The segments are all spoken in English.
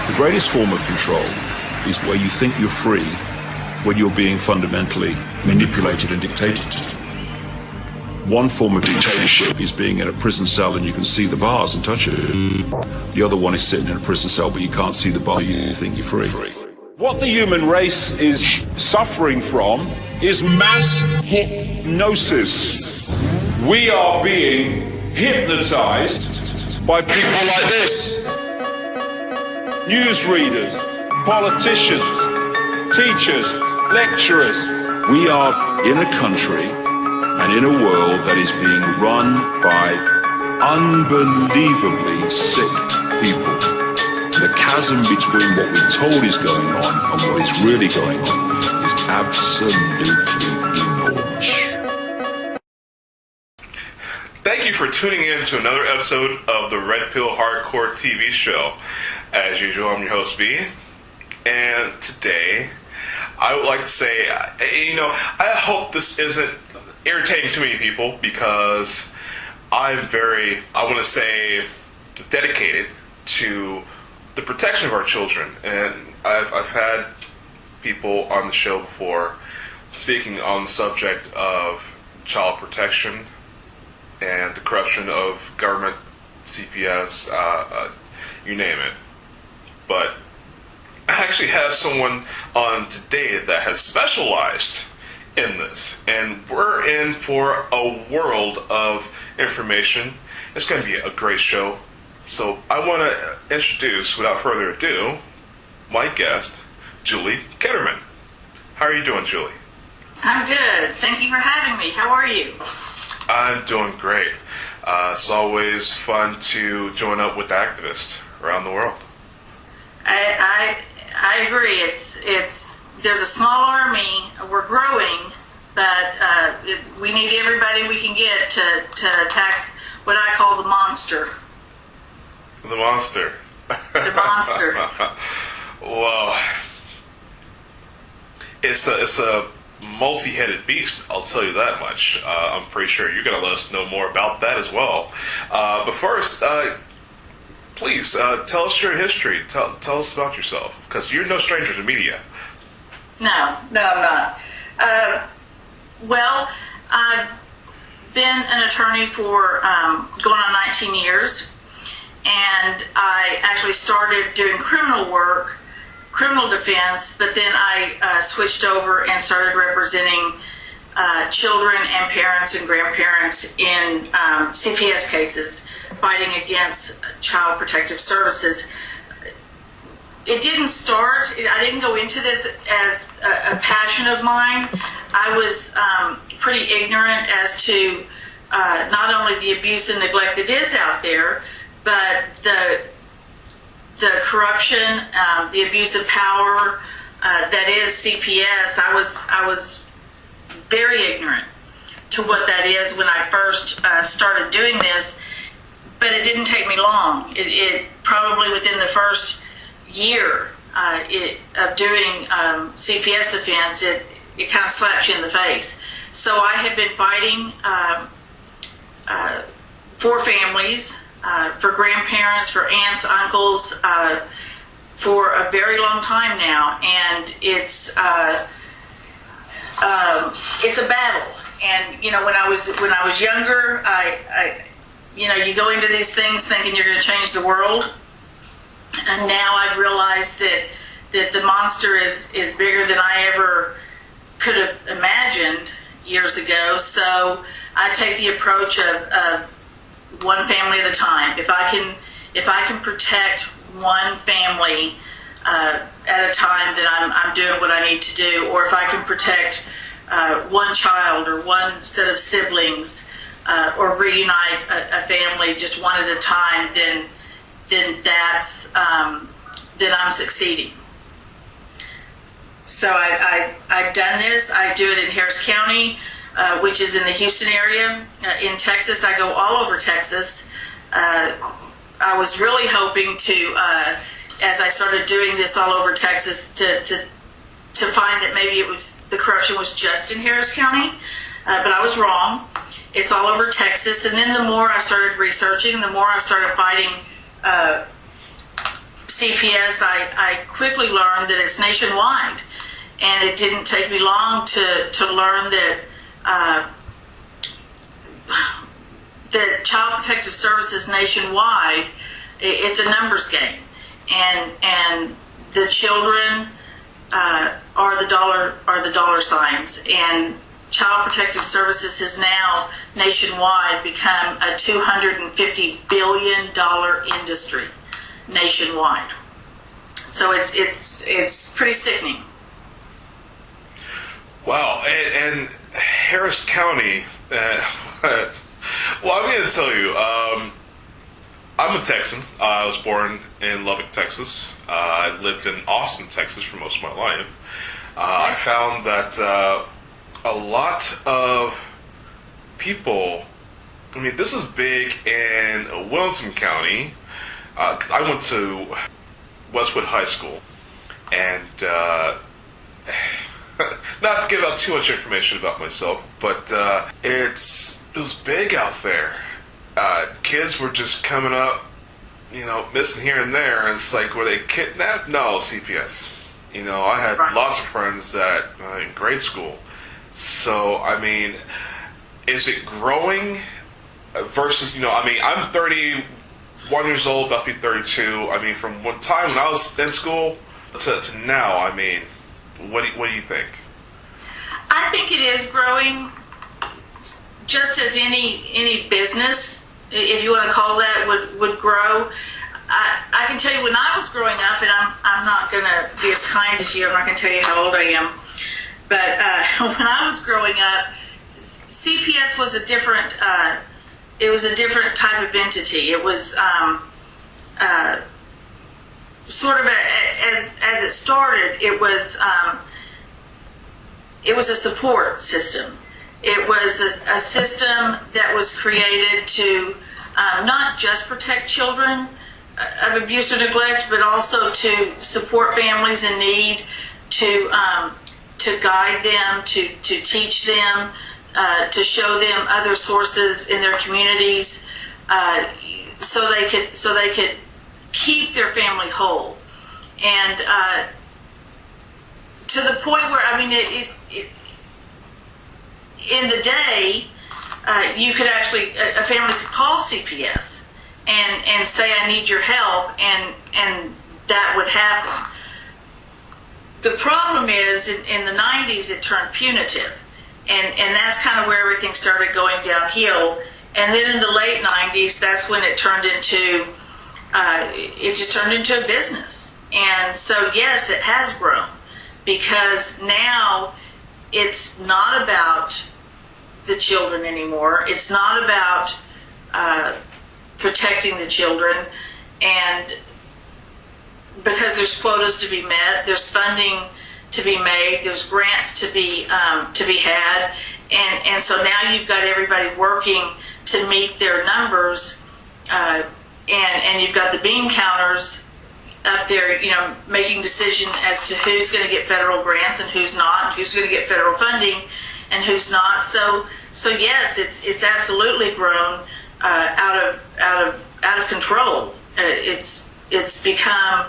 The greatest form of control is where you think you're free when you're being fundamentally manipulated and dictated to. One form of dictatorship is being in a prison cell and you can see the bars and touch it. The other one is sitting in a prison cell but you can't see the bar, you think you're free. What the human race is suffering from is mass hypnosis. We are being hypnotized by people like this. Newsreaders, politicians, teachers, lecturers. We are in a country and in a world that is being run by unbelievably sick people. The chasm between what we're told is going on and what is really going on is absolutely enormous. Thank you for tuning in to another episode of the Red Pill Hardcore TV show. As usual, I'm your host, V, and today I would like to say, I hope this isn't irritating to many people because I'm I want to say, dedicated to the protection of our children. And I've had people on the show before speaking on the subject of child protection and the corruption of government, CPS, you name it. But I actually have someone on today that has specialized in this. And we're in for a world of information. It's going to be a great show. So I want to introduce, without further ado, my guest, Julie Ketterman. How are you doing, Julie? I'm good. Thank you for having me. How are you? I'm doing great. It's always fun to join up with activists around the world. I agree. There's a small army. We're growing, but we need everybody we can get to attack what I call the monster. The monster. The monster. Well, it's a multi-headed beast. I'll tell you that much. I'm pretty sure you're going to let us know more about that as well. But first. Please, tell us your history. Tell us about yourself, because you're no stranger to media. No, I'm not. Well, I've been an attorney for going on 19 years, and I actually started doing criminal work, criminal defense, but then I switched over and started representing children and parents and grandparents in CPS cases, fighting against Child Protective Services. It didn't start, I didn't go into this as a passion of mine. I was pretty ignorant as to not only the abuse and neglect that is out there, but the corruption, the abuse of power that is CPS. I was very ignorant to what that is when I first started doing this, but it didn't take me long. It probably within the first year of doing CPS defense, it kind of slaps you in the face. So I have been fighting for families, for grandparents, for aunts, uncles, for a very long time now, and it's a battle. And when I was younger, I you go into these things thinking you're going to change the world, and now I've realized that the monster is bigger than I ever could have imagined years ago. So I take the approach of one family at a time. If I can protect one family at a time, then I'm doing what I need to do. Or if I can protect one child or one set of siblings, or reunite a family just one at a time, then I'm succeeding. So So I've done this. I do it in Harris County, which is in the Houston area. In Texas, I go all over Texas. I was really hoping to, as I started doing this all over Texas, to find that maybe the corruption was just in Harris County, but I was wrong. It's all over Texas. And then the more I started researching, the more I started fighting CPS, I quickly learned that it's nationwide. And it didn't take me long to learn that that Child Protective Services nationwide, it's a numbers game, and the children are the dollar signs, and Child Protective Services has now nationwide become a $250 billion industry nationwide. So it's pretty sickening. Wow, and Harris County, well, I'm going to tell you, I'm a Texan. I was born in Lubbock, Texas. I lived in Austin, Texas for most of my life. I found that a lot of people, I mean, this is big in Wilson County, 'cause I went to Westwood High School, and not to give out too much information about myself, but it was big out there. Kids were just coming up, missing here and there, and it's like, were they kidnapped? No, CPS. I had lots of friends that in grade school. So, I mean, is it growing versus, I'm 31 years old, about to be 32. I mean, from one time when I was in school to now, I mean, what do you think? I think it is growing, just as any business, if you want to call that, would grow. I can tell you, when I was growing up, and I'm not going to be as kind as you, I'm not going to tell you how old I am, but when I was growing up, CPS was a different, it was a different type of entity. It was sort of as it started, it was a support system. It was a system that was created to not just protect children of abuse or neglect, but also to support families in need, to guide them, to teach them, to show them other sources in their communities, so they could keep their family whole. And to the point where, I mean, in the day, you could actually, a family could call CPS and say, I need your help, and that would happen. The problem is, in the 90s, it turned punitive, and that's kind of where everything started going downhill. And then in the late 90s, that's when it turned into, it just turned into a business. And so, yes, it has grown, because now it's not about the children anymore. It's not about protecting the children, and because there's quotas to be met, there's funding to be made, there's grants to be had, and so now you've got everybody working to meet their numbers, and you've got the bean counters up there, making decision as to who's going to get federal grants and who's not, and who's going to get federal funding and who's not. So yes, it's absolutely grown out of control. It's become,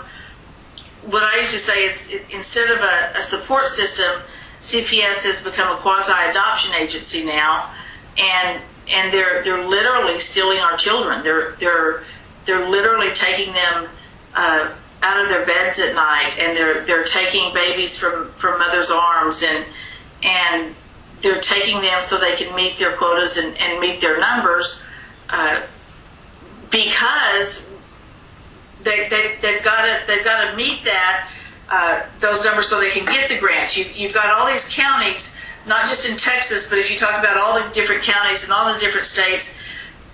what I usually say is, instead of a support system, CPS has become a quasi-adoption agency now, and they're literally stealing our children. They're literally taking them out of their beds at night, and they're taking babies from mothers' arms, and they're taking them so they can meet their quotas and meet their numbers, because they've got to meet those numbers so they can get the grants. You've got all these counties, not just in Texas, but if you talk about all the different counties and all the different states,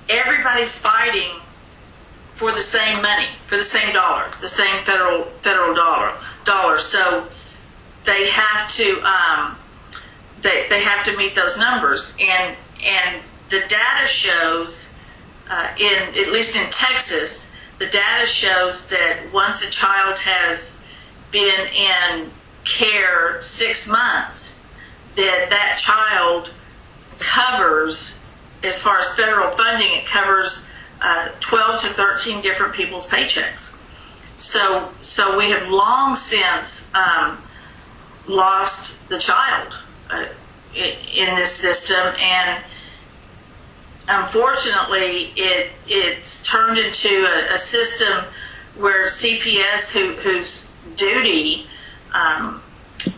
everybody's fighting for the same money, for the same dollar, the same federal dollar. So they have to they have to meet those numbers, and the data shows at least in Texas, the data shows that once a child has been in care 6 months, that child covers, as far as federal funding, it covers 12 to 13 different people's paychecks. So we have long since lost the child in this system, and unfortunately it's turned into a system where CPS, whose duty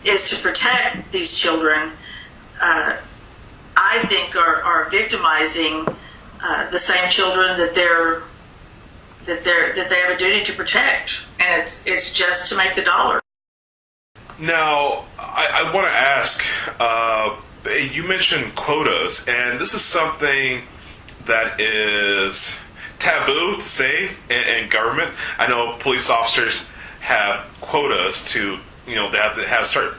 is to protect these children, I think are victimizing the same children that they have a duty to protect, and it's just to make the dollar. Now, I want to ask, you mentioned quotas, and this is something that is taboo to say in government. I know police officers have quotas to, they have to have a certain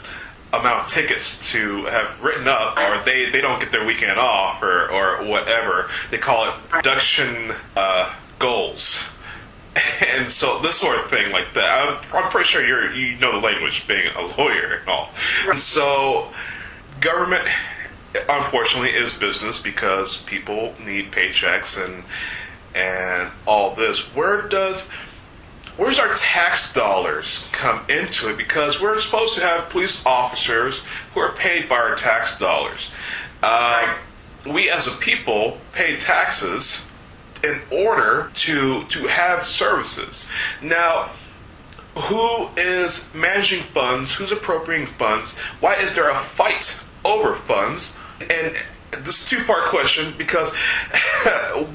amount of tickets to have written up, or they don't get their weekend off, or whatever. They call it production goals. And so this sort of thing like that, I'm pretty sure you know the language, being a lawyer and all. And so government, unfortunately, is business because people need paychecks and all this. Where's our tax dollars come into it? Because we're supposed to have police officers who are paid by our tax dollars. We as a people pay taxes in order to have services. Now, who is managing funds? Who's appropriating funds? Why is there a fight over funds? And this is a two-part question, because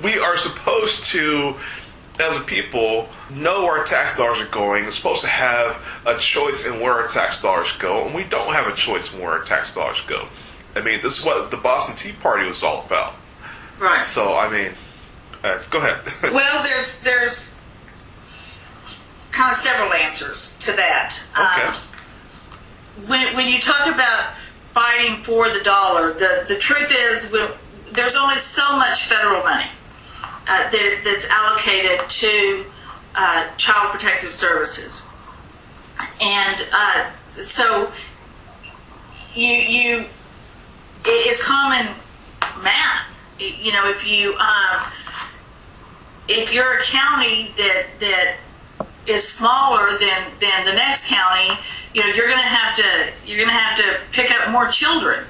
we are supposed to, as a people, know where our tax dollars are going. We're supposed to have a choice in where our tax dollars go, and we don't have a choice in where our tax dollars go. I mean, this is what the Boston Tea Party was all about. Right. So, I mean, go ahead. Well, there's kind of several answers to that. Okay. When you talk about fighting for the dollar, the truth is there's only so much federal money that's allocated to child protective services, and so it's common math. If you're a county that is smaller than the next county, you're going to have to pick up more children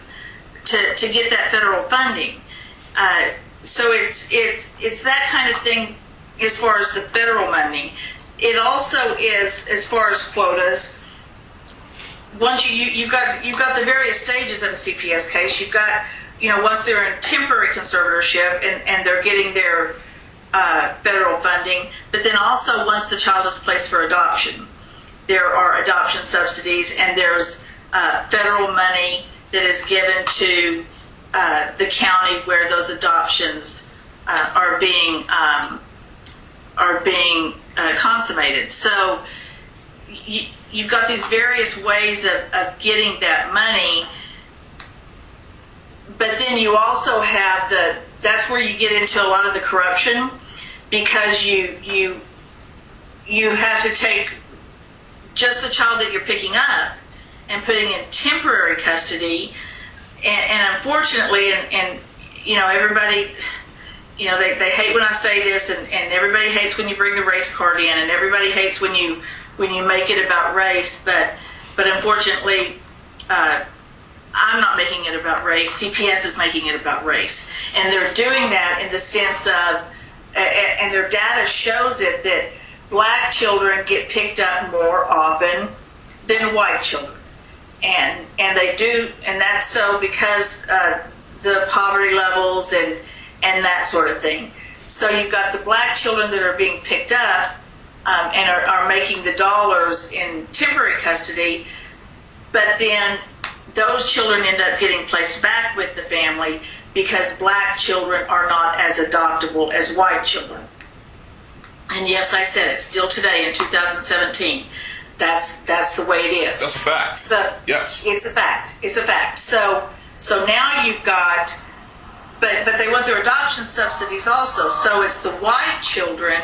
to get that federal funding. So it's that kind of thing as far as the federal money. It also is as far as quotas. Once you've got the various stages of a CPS case. You've got once they're in temporary conservatorship and they're getting their federal funding, but then also once the child is placed for adoption, there are adoption subsidies, and there's federal money that is given to the county where those adoptions are being consummated. So you've got these various ways of getting that money, but then you also have that's where you get into a lot of the corruption, because you have to take just the child that you're picking up and putting in temporary custody, and unfortunately, and everybody, they hate when I say this, and everybody hates when you bring the race card in, and everybody hates when you make it about race, but unfortunately, I'm not making it about race. CPS is making it about race, and they're doing that in the sense of, and their data shows it, that black children get picked up more often than white children, and they do, and that's so because the poverty levels and that sort of thing. So you've got the black children that are being picked up and are making the dollars in temporary custody, but then those children end up getting placed back with the family because black children are not as adoptable as white children. And yes, I said it, still today in 2017. That's the way it is. That's a fact. So, yes. It's a fact. It's a fact. So now you've got, but they want their adoption subsidies also. So it's the white children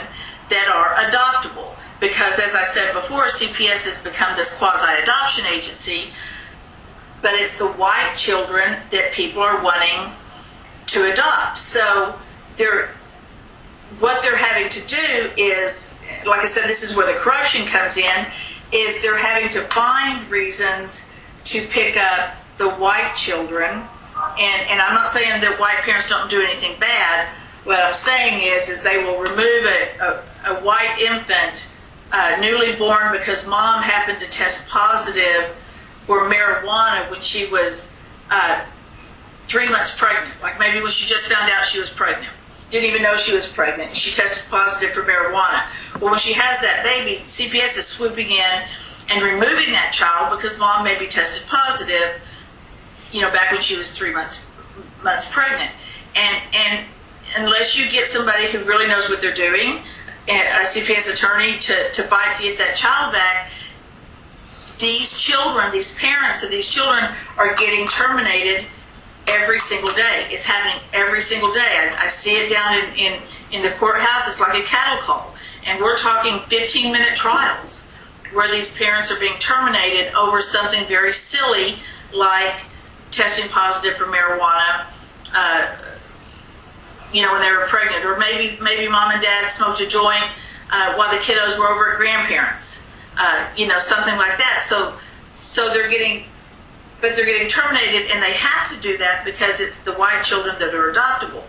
that are adoptable. Because as I said before, CPS has become this quasi-adoption agency, but it's the white children that people are wanting to adopt. So what they're having to do is, like I said, this is where the corruption comes in, is they're having to find reasons to pick up the white children. And I'm not saying that white parents don't do anything bad. What I'm saying is they will remove a white infant, newly born, because mom happened to test positive for marijuana when she was 3 months pregnant. Like maybe when she just found out she was pregnant. Didn't even know she was pregnant. She tested positive for marijuana. Well, when she has that baby, CPS is swooping in and removing that child because mom maybe tested positive, back when she was 3 months pregnant. And unless you get somebody who really knows what they're doing, a CPS attorney to fight to get that child back, these children, these parents of these children are getting terminated every single day. It's happening every single day. I see it down in the courthouse. It's like a cattle call. And we're talking 15-minute trials where these parents are being terminated over something very silly like testing positive for marijuana, when they were pregnant. Or maybe mom and dad smoked a joint while the kiddos were over at grandparents. Something like that. So they're getting terminated, and they have to do that because it's the white children that are adoptable.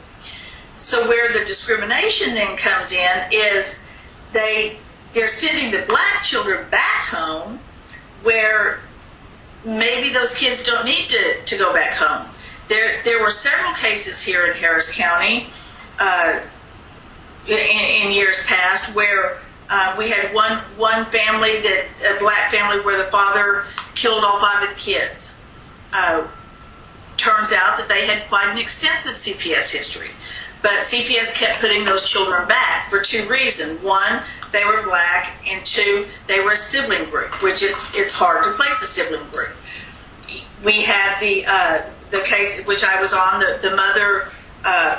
So where the discrimination then comes in is they're sending the black children back home where maybe those kids don't need to go back home. There were several cases here in Harris County in years past where we had one family, a black family, where the father killed all 5 of the kids. Turns out that they had quite an extensive CPS history. But CPS kept putting those children back for 2 reasons. 1, they were black, and 2, they were a sibling group, which it's hard to place a sibling group. We had the case which I was on, the mother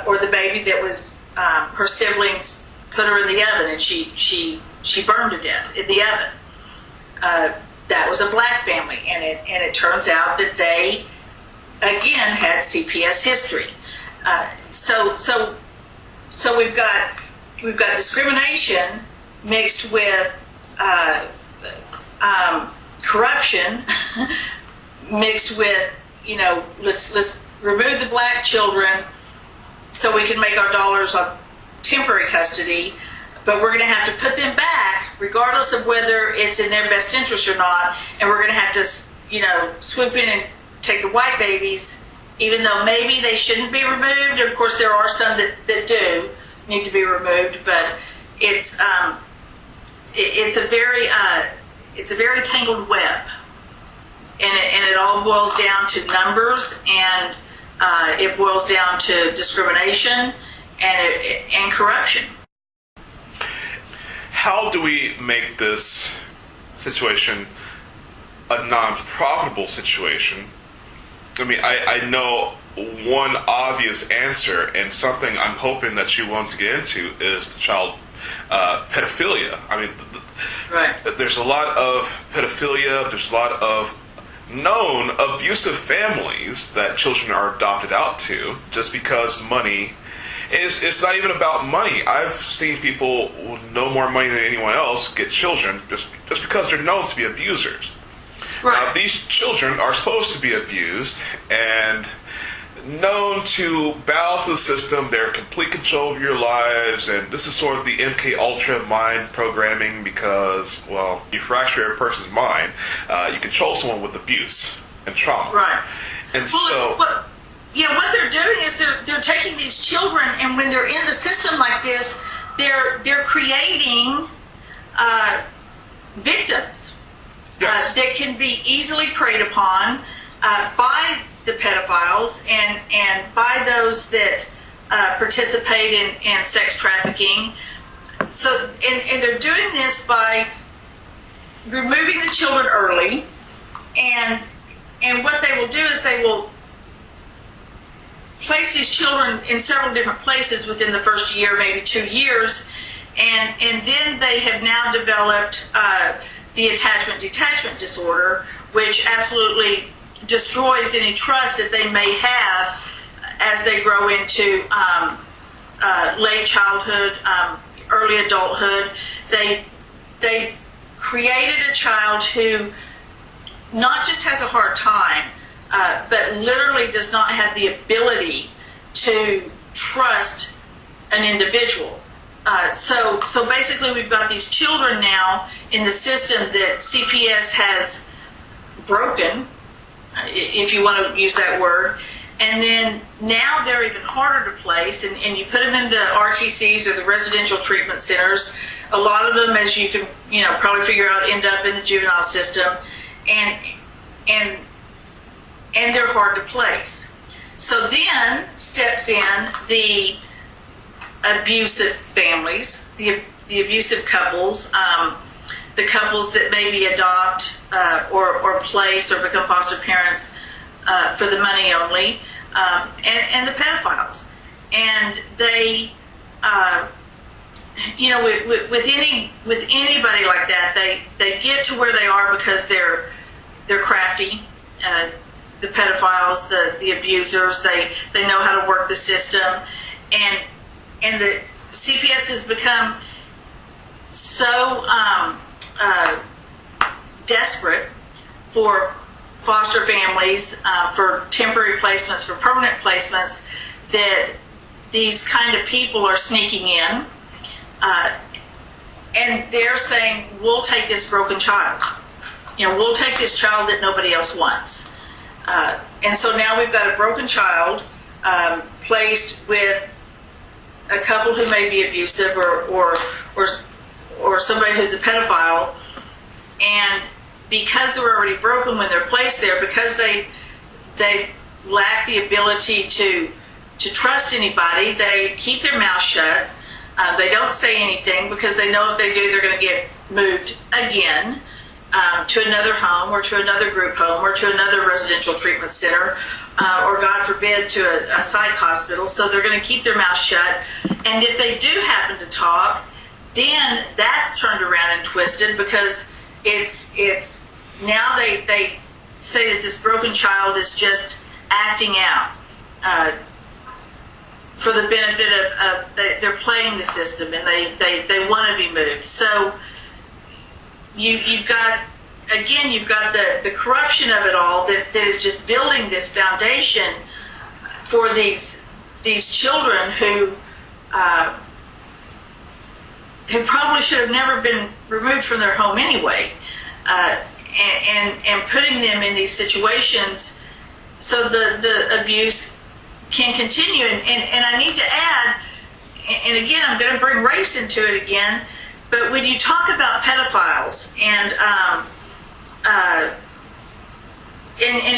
or the baby that was her siblings put her in the oven, and she burned to death in the oven. That was a black family, and it turns out that they again had CPS history. So we've got discrimination mixed with corruption, mixed with let's remove the black children so we can make our dollars on temporary custody, but we're going to have to put them back regardless of whether it's in their best interest or not, and we're going to have to swoop in and take the white babies, even though maybe they shouldn't be removed. Of course, there are some that do need to be removed, but it's a very tangled web, and it all boils down to numbers, and it boils down to discrimination and corruption. How do we make this situation a non-profitable situation? I mean, I know one obvious answer, and something I'm hoping that you want to get into is the child pedophilia. I mean, right. There's a lot of pedophilia, there's a lot of known abusive families that children are adopted out to just because money is, it's not even about money. I've seen people with no more money than anyone else get children just because they're known to be abusers. Right. Now, these children are supposed to be abused and known to bow to the system. They're in complete control of your lives, and this is sort of the MK Ultra mind programming because, well, you fracture a person's mind, you control someone with abuse and trauma. Right. And what they're doing is they're taking these children, and when they're in the system like this, they're creating victims. Yes. That can be easily preyed upon by the pedophiles and by those that participate in sex trafficking. So, and they're doing this by removing the children early, and what they will do is they will place these children in several different places within the first year, maybe 2 years, and then they have now developed the attachment-detachment disorder, which absolutely destroys any trust that they may have as they grow into late childhood, early adulthood. They created a child who not just has a hard time, but literally does not have the ability to trust an individual. So basically we've got these children now in the system that CPS has broken, if you want to use that word, and then now they're even harder to place, and you put them in the RTCs or the residential treatment centers. A lot of them, as you can probably figure out, end up in the juvenile system, and they're hard to place. So then steps in the abusive families, the abusive couples, the couples that maybe adopt or place or become foster parents for the money only, and the pedophiles. And they, with anybody like that, they get to where they are because they're crafty. The pedophiles, the abusers, they know how to work the system, and the CPS has become so desperate for foster families, for temporary placements, for permanent placements, that these kind of people are sneaking in, and they're saying, we'll take this broken child. We'll take this child that nobody else wants. And so now we've got a broken child placed with a couple who may be abusive or somebody who's a pedophile, and because they're already broken when they're placed there, because they lack the ability to trust anybody, they keep their mouth shut. They don't say anything because they know if they do, they're going to get moved again to another home or to another group home or to another residential treatment center, or God forbid to a psych hospital. So they're going to keep their mouth shut. And if they do happen to talk, then that's turned around and twisted, because it's now they say that this broken child is just acting out for the benefit of they're playing the system, and they want to be moved. So you've got the corruption of it all that is just building this foundation for these children who probably should have never been removed from their home anyway, and putting them in these situations so the abuse can continue. And I need to add, and again, I'm going to bring race into it again, but when you talk about pedophiles and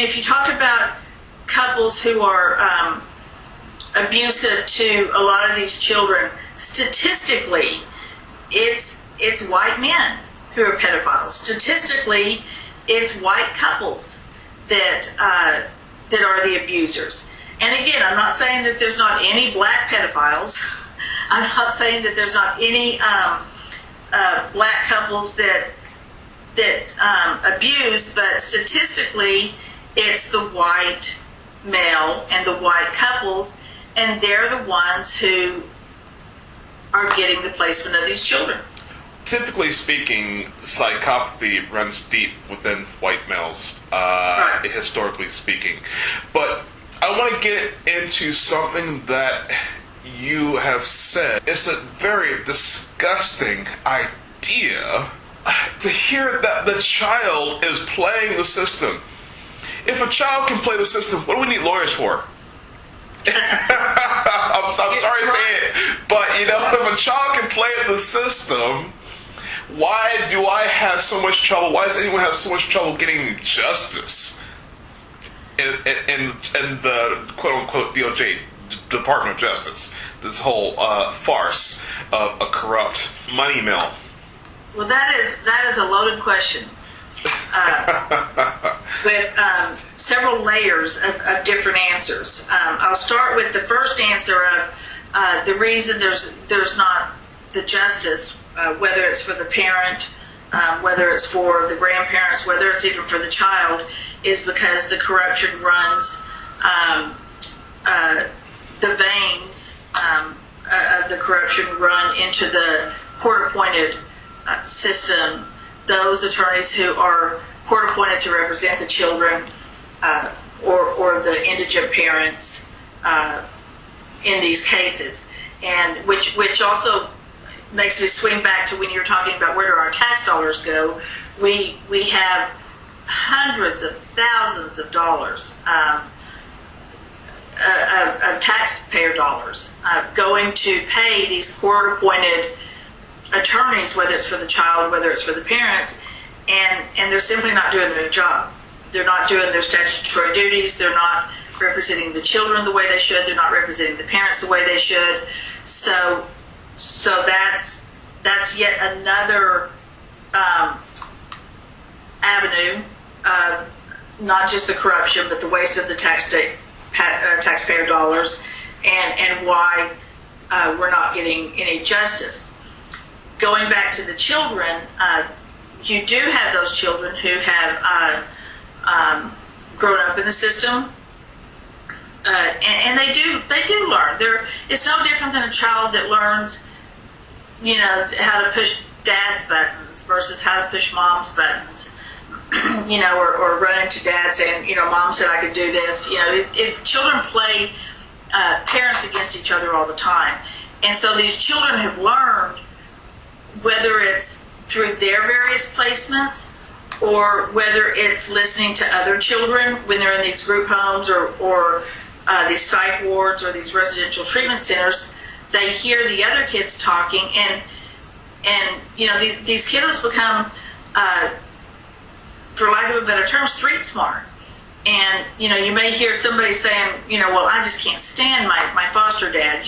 if you talk about couples who are abusive to a lot of these children, statistically, it's white men who are pedophiles. Statistically, it's white couples that are the abusers. And again, I'm not saying that there's not any black pedophiles. I'm not saying that there's not any black couples that abuse, but statistically, it's the white male and the white couples, and they're the ones who are getting the placement of these children. Typically speaking, psychopathy runs deep within white males, right, historically speaking. But I want to get into something that you have said. It's a very disgusting idea to hear that the child is playing the system. If a child can play the system, what do we need lawyers for? I'm sorry to say it, but if a child can play the system, why do I have so much trouble? Why does anyone have so much trouble getting justice in the quote-unquote DOJ, Department of Justice? This whole farce of a corrupt money mill. Well, that is a loaded question with several layers of different answers. I'll start with the first answer of the reason there's not the justice, whether it's for the parent, whether it's for the grandparents, whether it's even for the child, is because the corruption runs the veins of the corruption run into the court-appointed system. Those attorneys who are court-appointed to represent the children or the indigent parents in these cases, and which also makes me swing back to when you're talking about where do our tax dollars go. We have hundreds of thousands of dollars of taxpayer dollars going to pay these court-appointed attorneys, whether it's for the child, whether it's for the parents, and they're simply not doing their job. They're not doing their statutory duties. They're not representing the children the way they should. They're not representing the parents the way they should. So that's yet another avenue of not just the corruption, but the waste of the taxpayer dollars, and why we're not getting any justice. Going back to the children, you do have those children who have grown up in the system, and they do learn. It's no different than a child that learns, how to push dad's buttons versus how to push mom's buttons, or run into dad saying, mom said I could do this. If children play parents against each other all the time, and so these children have learned, whether it's through their various placements or whether it's listening to other children when they're in these group homes or these psych wards or these residential treatment centers, they hear the other kids talking, and these kiddos become, for lack of a better term, street smart. And you may hear somebody saying, well, I just can't stand my foster dad.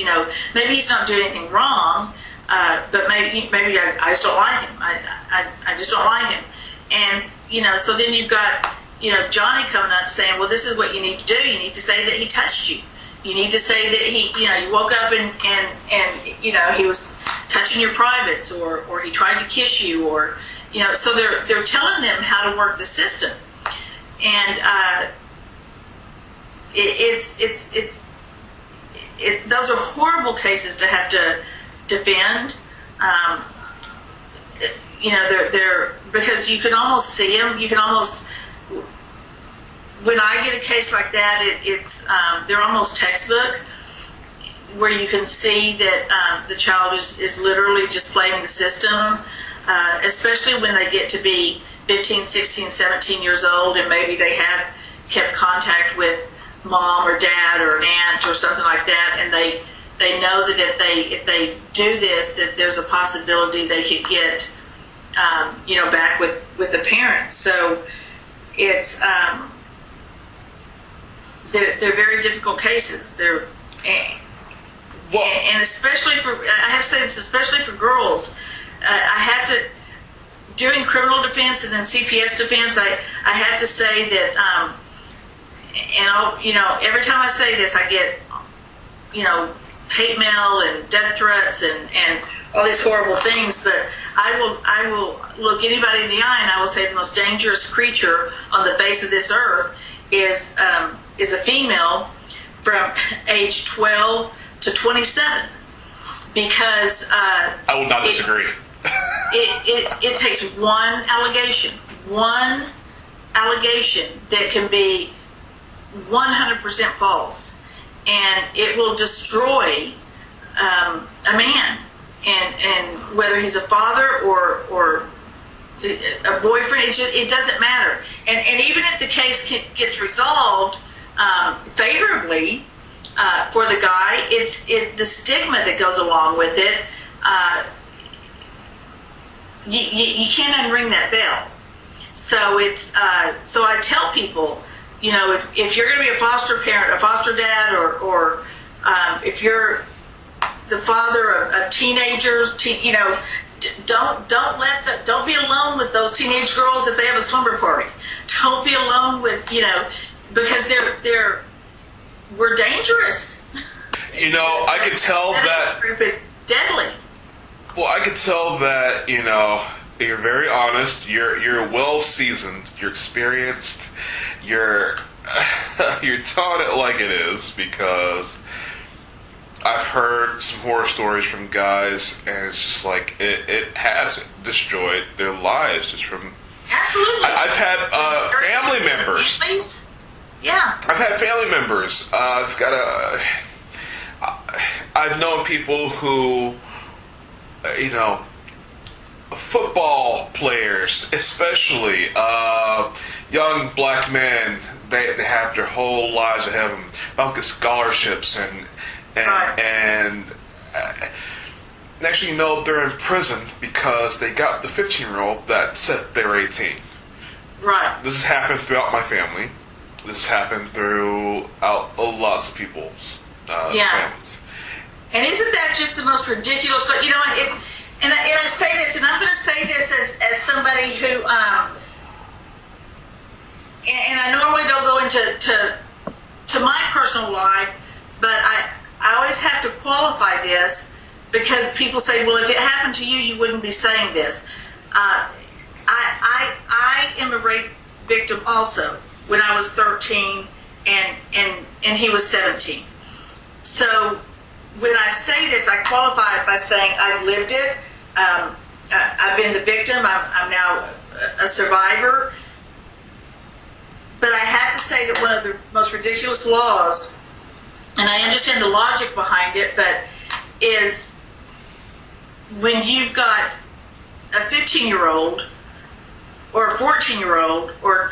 Maybe he's not doing anything wrong, but maybe I just don't like him. I just don't like him. And so then you've got Johnny coming up saying, well, this is what you need to do. You need to say that he touched you. You need to say that you woke up and he was touching your privates, or he tried to kiss you, or so they're telling them how to work the system. And those are horrible cases to have to defend. They're because you can almost see them. You can almost, when I get a case like that, they're almost textbook, where you can see that the child is literally just playing the system, especially when they get to be 15, 16, 17 years old, and maybe they have kept contact with mom or dad or an aunt or something like that, and they know that if they do this, that there's a possibility they could get back with the parents. So it's they're very difficult cases. And especially for, I have to say this, especially for girls, I have to, doing criminal defense and then CPS defense, I have to say that, every time I say this, I get, hate mail and death threats and all these horrible things, but I will look anybody in the eye and I will say the most dangerous creature on the face of this earth is a female from age 12 to 27, because I will not disagree. It takes one allegation that can be 100% false, and it will destroy a man, and whether he's a father or a boyfriend, it doesn't matter. And even if the case gets resolved favorably for the guy, the stigma that goes along with it. You can't unring that bell. So so I tell people, if you're going to be a foster parent, a foster dad, or if you're the father of teenagers, don't be alone with those teenage girls if they have a slumber party. Don't be alone with, because we're dangerous. I could tell that group is deadly. Well, I could tell that, you're very honest, you're well seasoned, you're experienced, you're telling it like it is, because I've heard some horror stories from guys, and it's just like it has destroyed their lives just from. Absolutely. I've had family members. Yeah. I've had family members. I've known people who, football players, especially young black men. They have their whole lives ahead of them. They'll get scholarships and next thing you know, they're in prison because they got the 15-year-old that said they were 18. Right. This has happened throughout my family. This has happened throughout lots of people's families. And isn't that just the most ridiculous? So, and I say this, and I'm going to say this as somebody who, and I normally don't go into to my personal life, but I always have to qualify this because people say, well, if it happened to you, you wouldn't be saying this. I am a rape victim also when I was 13 and he was 17. So when I say this, I qualify it by saying I've lived it. I've been the victim. I'm now a survivor. But I have to say that one of the most ridiculous laws, and I understand the logic behind it, but is when you've got a 15-year-old or a 14-year-old, or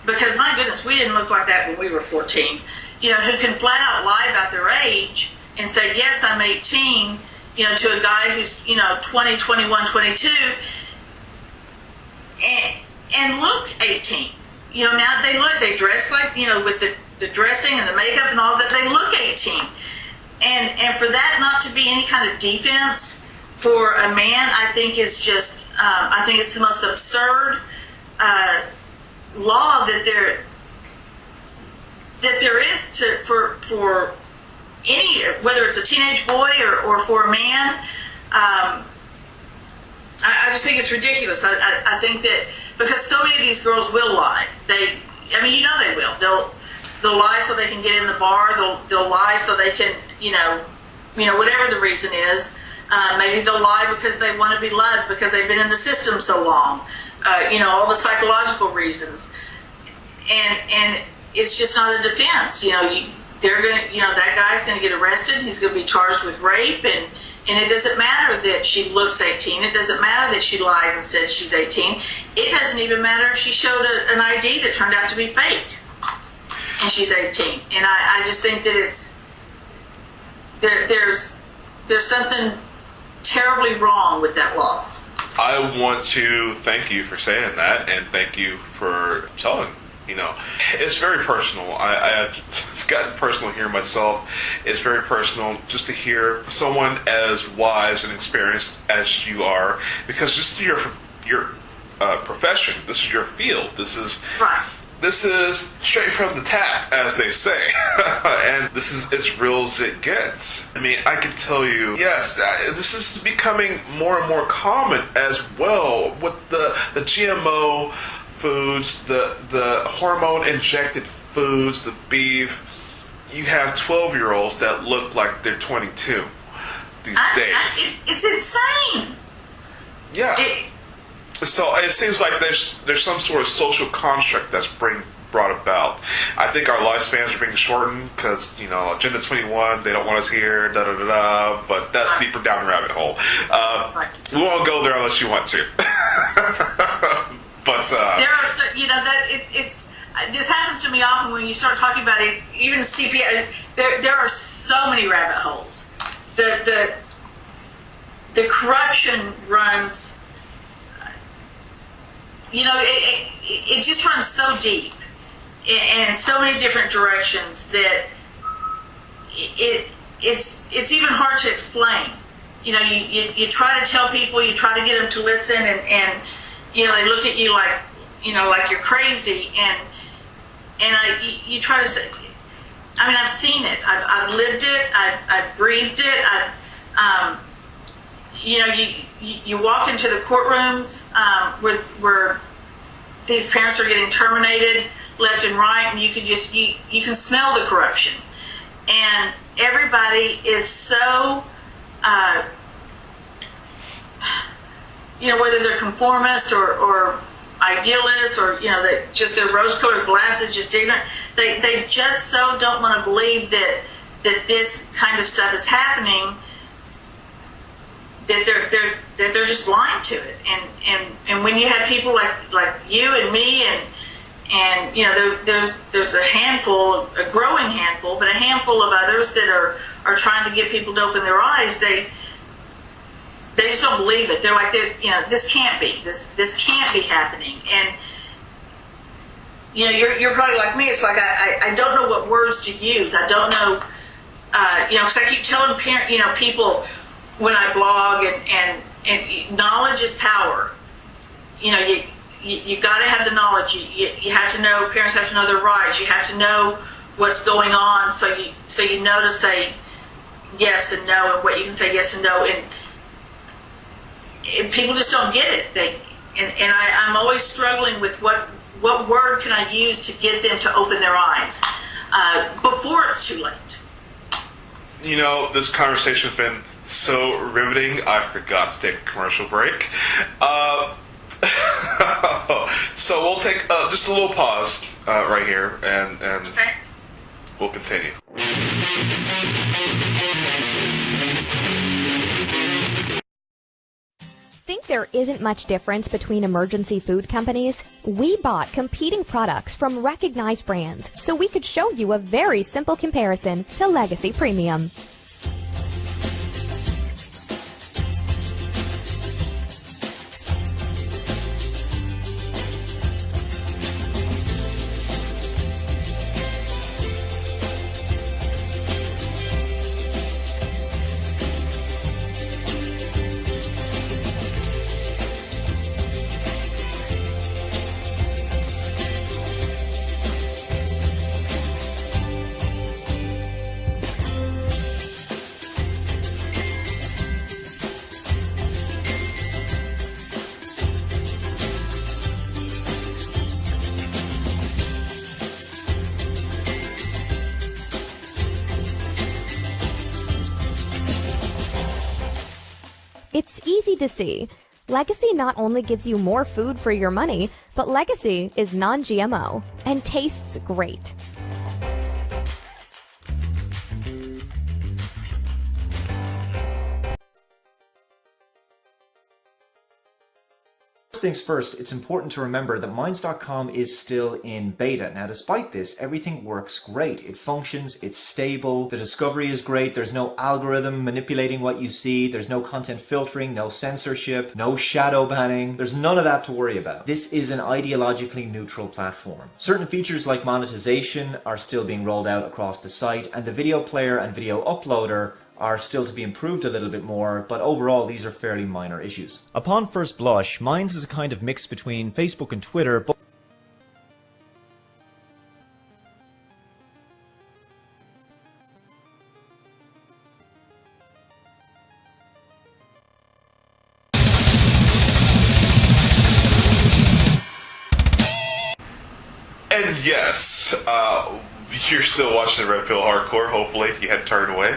because my goodness, we didn't look like that when we were 14, who can flat out lie about their age and say, yes, I'm 18, to a guy who's, 20, 21, 22, and look 18. Now they dress like, with the dressing and the makeup and all that, they look 18. And for that not to be any kind of defense for a man, I think is just, I think it's the most absurd law that there is for any, whether it's a teenage boy or for a man. I just think it's ridiculous. I think that because so many of these girls will lie. They will. They'll lie so they can get in the bar. They'll lie so they can, whatever the reason is. Maybe they'll lie because they want to be loved because they've been in the system so long. All the psychological reasons. And it's just not a defense. They're gonna, that guy's gonna get arrested. He's gonna be charged with rape, and it doesn't matter that she looks 18. It doesn't matter that she lied and said she's 18. It doesn't even matter if she showed an ID that turned out to be fake, and she's 18. And I just think that there's something terribly wrong with that law. I want to thank you for saying that, and thank you for telling. It's very personal. I've gotten personal here myself. It's very personal just to hear someone as wise and experienced as you are, because this is your profession. This is your field. This is right. This is straight from the tap, as they say, and this is as real as it gets. I mean, I can tell you, yes, this is becoming more and more common as well with the GMO foods, the hormone-injected foods, the beef. You have 12-year-olds that look like they're 22 these days. It's insane. Yeah. So it seems like there's some sort of social construct that's brought about. I think our lifespans are being shortened because, Agenda 21, they don't want us here, da-da-da-da, but that's deeper down the rabbit hole. We won't go there unless you want to. But there are, this happens to me often when you start talking about it. Even CPA, there are so many rabbit holes. The corruption runs. It just runs so deep and in so many different directions that it's even hard to explain. you try to tell people, you try to get them to listen, and they look at you like, like you're crazy, and you try to say, I've seen it, I've lived it, I've breathed it, you walk into the courtrooms where these parents are getting terminated left and right, and you can smell the corruption, and everybody is so whether they're conformist or idealists, or that just their rose-colored glasses, just ignorant, they just so don't want to believe that this kind of stuff is happening, that they're just blind to it. And when you have people like you and me, and there's a handful, a growing handful, but a handful of others that are trying to get people to open their eyes, they just don't believe it. They're like, this can't be. This can't be happening. And you're probably like me. It's like I don't know what words to use. I don't know. Because I keep telling people when I blog, and knowledge is power. You got to have the knowledge. You have to know. Parents have to know their rights. You have to know what's going on, so you know to say yes and no, and what you can say yes and no, and people just don't get it. I'm always struggling with what word can I use to get them to open their eyes before it's too late. This conversation has been so riveting, I forgot to take a commercial break. So we'll take just a little pause right here, and okay. We'll continue. Think there isn't much difference between emergency food companies? We bought competing products from recognized brands so we could show you a very simple comparison to Legacy Premium. It's easy to see. Legacy not only gives you more food for your money, but Legacy is non-GMO and tastes great. Things first, it's important to remember that Minds.com is still in beta. Now, despite this, everything works great. It functions, it's stable, the discovery is great, there's no algorithm manipulating what you see, there's no content filtering, no censorship, no shadow banning. There's none of that to worry about. This is an ideologically neutral platform. Certain features like monetization are still being rolled out across the site, and the video player and video uploader are still to be improved a little bit more, but overall these are fairly minor issues. Upon first blush, Minds is a kind of mix between Facebook and Twitter, but And yes, you're still watching the Red Pill Hardcore, hopefully, if you hadn't turned away.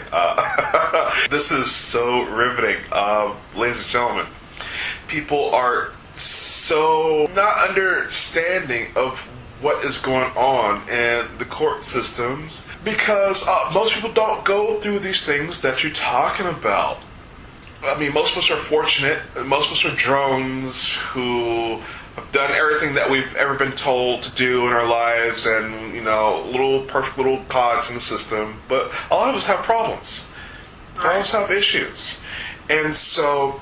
This is so riveting. Ladies and gentlemen, people are so not understanding of what is going on in the court systems because most people don't go through these things that you're talking about. I mean, most of us are fortunate. Most of us are drones who have done everything that we've ever been told to do in our lives, and little perfect little cogs in the system. But a lot of us have problems. A lot of us have issues, and so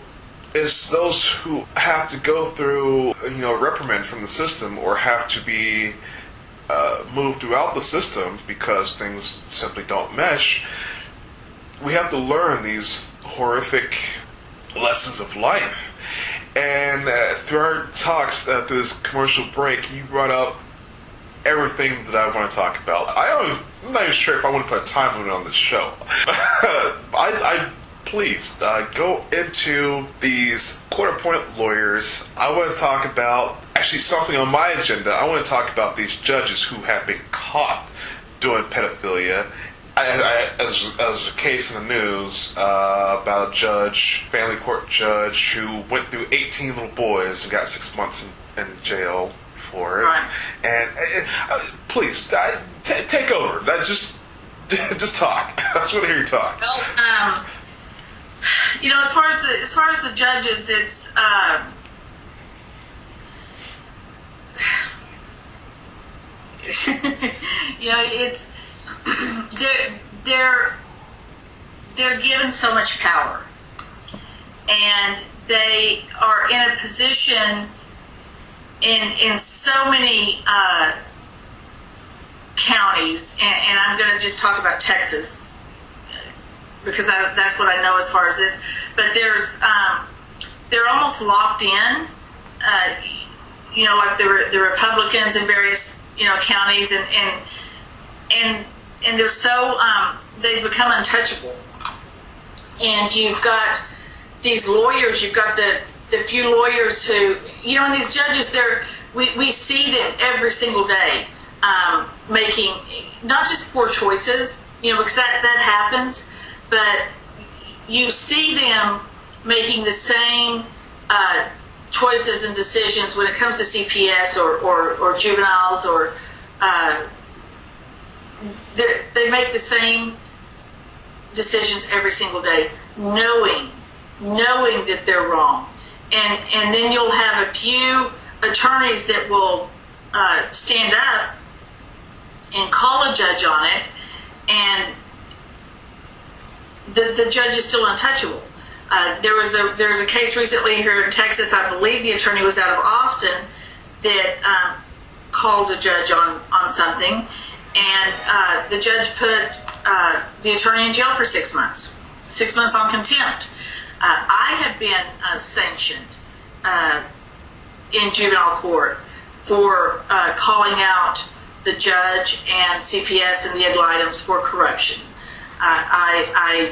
it's those who have to go through a reprimand from the system, or have to be moved throughout the system because things simply don't mesh. We have to learn these horrific lessons of life. And through our talks through this commercial break, you brought up everything that I want to talk about. I'm not even sure if I want to put a time limit on this show. Please go into these court-appointed lawyers. I want to talk about actually something on my agenda. I want to talk about these judges who have been caught doing pedophilia. As a case in the news about a family court judge who went through 18 little boys and got 6 months in jail for it. Right. And please, take over. Just talk. I just want to hear you talk. Well, as far as the judges, it's it's they're given so much power, and they are in a position in so many counties, and I'm going to just talk about Texas because that's what I know as far as this. But they're almost locked in. Like the Republicans in various counties, and they're so they've become untouchable. And you've got these lawyers. You've got the few lawyers who and these judges. We see them every single day making not just poor choices, because that happens, but you see them making the same choices and decisions when it comes to CPS or juveniles or they make the same decisions every single day, knowing that they're wrong, and then you'll have a few attorneys that will stand up and call a judge on it, and the judge is still untouchable. There was a case recently here in Texas. I believe the attorney was out of Austin that called a judge on something, and the judge put the attorney in jail for 6 months. 6 months on contempt. I have been sanctioned in juvenile court for calling out the judge and CPS and the ad litem for corruption. I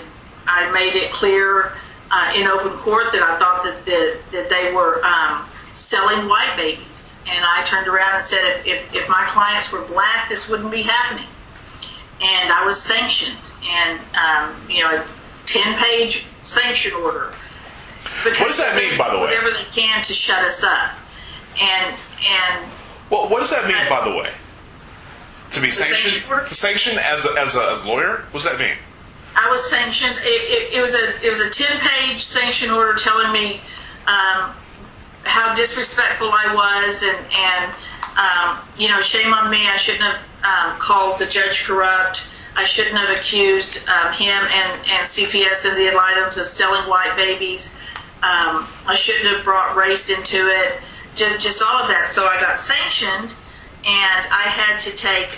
made it clear in open court that I thought that they were selling white babies, and I turned around and said if my clients were black, this wouldn't be happening. And I was sanctioned, and a 10-page sanction order. What does that mean, by the way? Whatever they can to shut us up. And well, what does that mean, by the way? To be sanctioned? To sanction as a lawyer? What does that mean? I was sanctioned. It was a 10-page sanction order telling me how disrespectful I was, and shame on me. I shouldn't have called the judge corrupt. I shouldn't have accused him and CPS and the ad litems of selling white babies. I shouldn't have brought race into it. Just all of that. So I got sanctioned, and I had to take.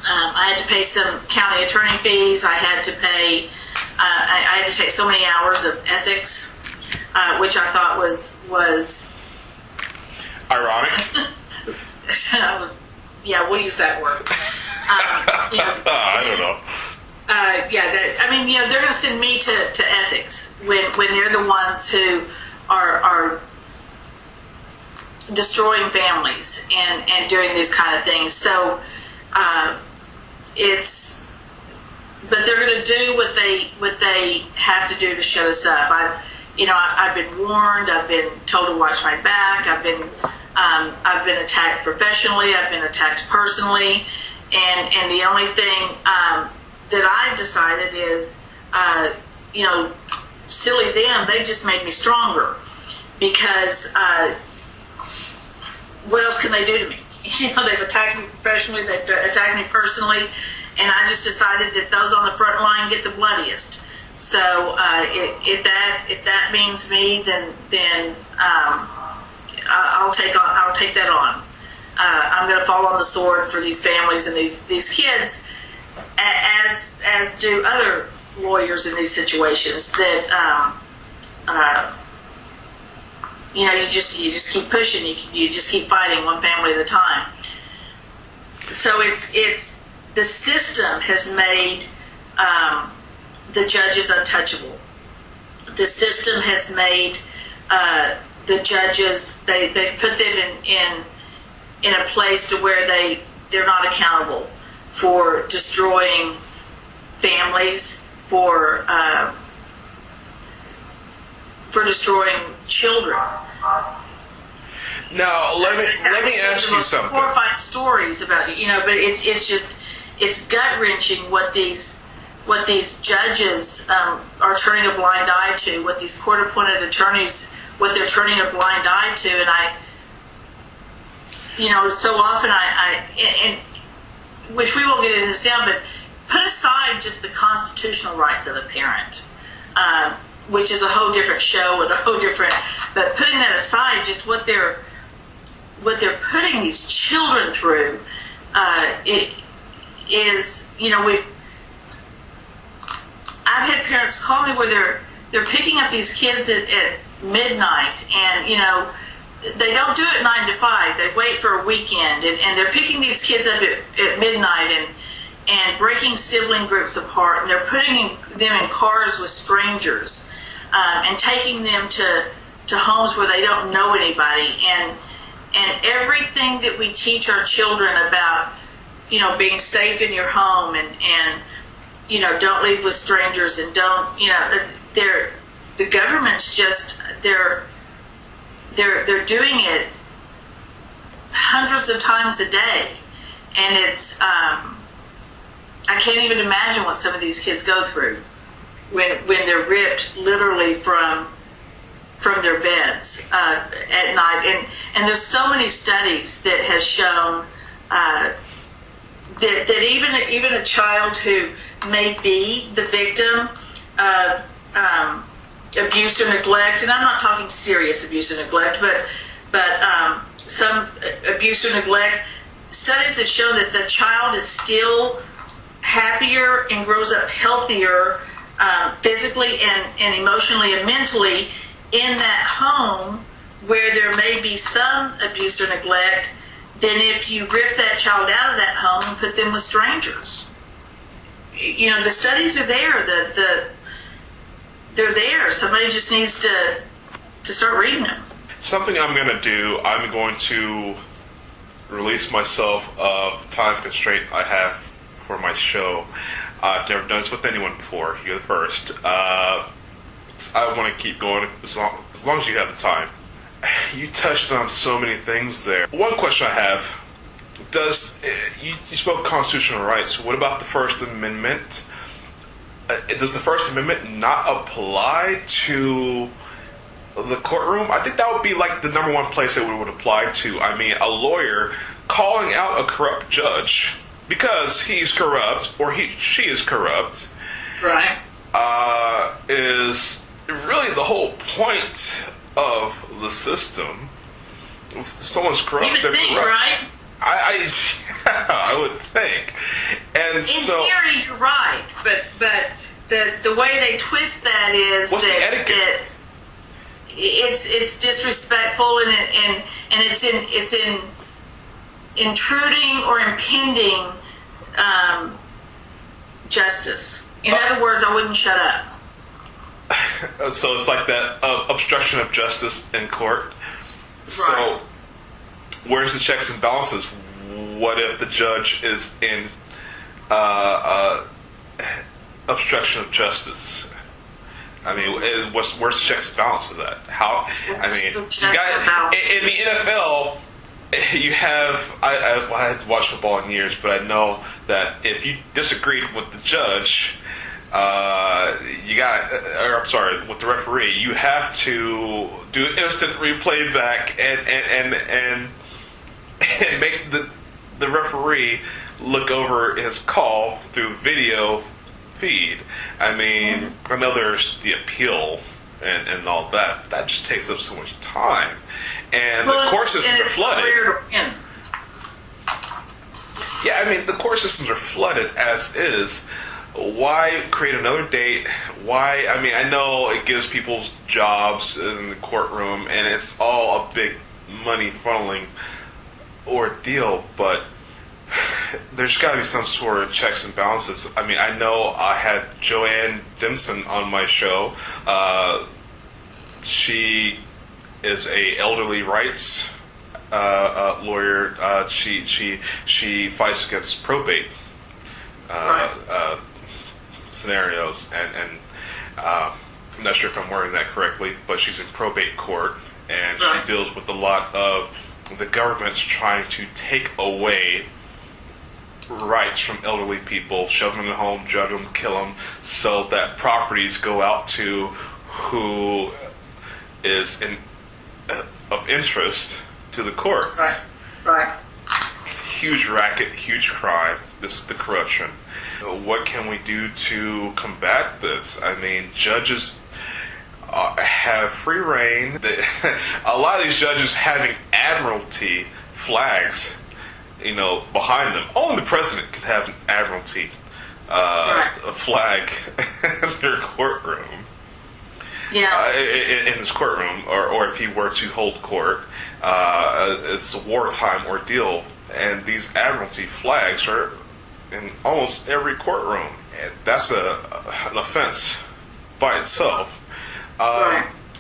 I had to pay some county attorney fees. I had to pay. I had to take so many hours of ethics, which I thought was ironic. We'll use that word. I don't know. They're going to send me to ethics when they're the ones who are destroying families and doing these kind of things. So but they're going to do what they have to do to shut us up. I've been warned. I've been told to watch my back. I've been attacked professionally. I've been attacked personally, and the only thing that I've decided is, silly them. They just made me stronger, because what else can they do to me? They've attacked me professionally. They've attacked me personally, and I just decided that those on the front line get the bloodiest. So if that means me, then I'll take that on. I'm going to fall on the sword for these families and these kids, as do other lawyers in these situations that you just keep pushing, you just keep fighting one family at a time. So it's the system has made the judges untouchable. The system has made the judges, they've put them in a place to where they're not accountable for destroying families, for destroying children. Now, let me ask you something. Horrifying stories about it, but it's gut wrenching what these judges are turning a blind eye to, what these court appointed attorneys, what they're turning a blind eye to, and so often and which we won't get into this now, but put aside just the constitutional rights of a parent, which is a whole different show and a whole different. But putting that aside, just what they're putting these children through, it is, I've had parents call me where they're picking up these kids at midnight, and they don't do it 9 to 5. They wait for a weekend, and they're picking these kids up at midnight and breaking sibling groups apart, and they're putting them in cars with strangers, and taking them to homes where they don't know anybody, and everything that we teach our children about, being safe in your home, and don't leave with strangers, and don't, the government's just, they're doing it hundreds of times a day, and it's, I can't even imagine what some of these kids go through when they're ripped literally from their beds at night, and there's so many studies that has shown that even a child who may be the victim of abuse or neglect, and I'm not talking serious abuse or neglect, but some abuse or neglect, studies have shown that the child is still happier and grows up healthier physically and emotionally and mentally in that home where there may be some abuse or neglect than if you rip that child out of that home and put them with strangers. The studies are there. They're there. Somebody just needs to start reading them. Something I'm going to do, I'm going to release myself of the time constraint I have for my show. I've never done this with anyone before. You're the first. I want to keep going as long as you have the time. You touched on so many things there. One question I have, you spoke constitutional rights. What about the First Amendment? Does the First Amendment not apply to the courtroom? I think that would be like the number one place that it would apply to. I mean, a lawyer calling out a corrupt judge because he's corrupt or she is corrupt, right? Is really the whole point of the system. If someone's corrupt, they're corrupt. Right? I would think. And in theory, you're right, but the way they twist that is what's that, the etiquette? that it's disrespectful and it's in intruding or impeding justice. In other words, I wouldn't shut up. So it's like that obstruction of justice in court. Right. So where's the checks and balances? What if the judge is in obstruction of justice? I mean, where's the checks and balances of that? How? I mean, you got in the NFL. You have I haven't watched football in years, but I know that if you disagreed with the judge, with the referee, you have to do instant replay back and make the referee look over his call through video feed. I mean, I know there's the appeal and all that. That just takes up so much time. And the court systems are flooded. Yeah, I mean, the court systems are flooded as is. Why create another date? Why? I mean, I know it gives people jobs in the courtroom, and it's all a big money funneling ordeal, but there's got to be some sort of checks and balances. I mean, I know I had Joanne Dimson on my show. She is a elderly rights lawyer. She fights against probate scenarios, and I'm not sure if I'm wording that correctly, but she's in probate court, and she deals with a lot of the government's trying to take away rights from elderly people, shove them in the home, drug them, kill them, so that properties go out to who is of interest to the court. Right. Huge racket, huge crime. This is the corruption. What can we do to combat this? I mean, judges have free reign. A lot of these judges having admiralty flags, behind them. Only the president can have an admiralty flag in their courtroom. Yeah. In his courtroom, or if he were to hold court, it's a wartime ordeal, and these admiralty flags are in almost every courtroom. And that's an offense by itself.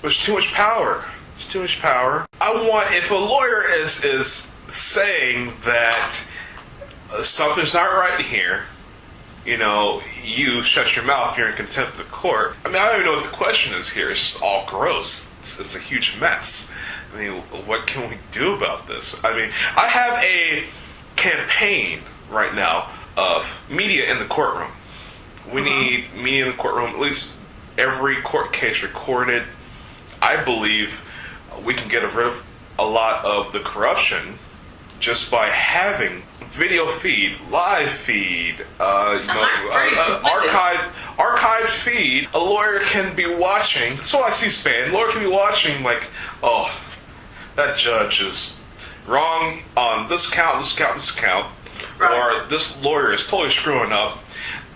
There's too much power. There's too much power. If a lawyer is saying that something's not right here, you shut your mouth, you're in contempt of court. I mean, I don't even know what the question is here. It's just all gross. It's a huge mess. I mean, what can we do about this? I mean, I have a campaign right now of media in the courtroom. We need media in the courtroom, at least every court case recorded. I believe we can get rid of a lot of the corruption just by having video feed, live feed, archive feed. A lawyer can be watching. So I C-SPAN. A lawyer can be watching like, oh, that judge is wrong on this count, or this lawyer is totally screwing up.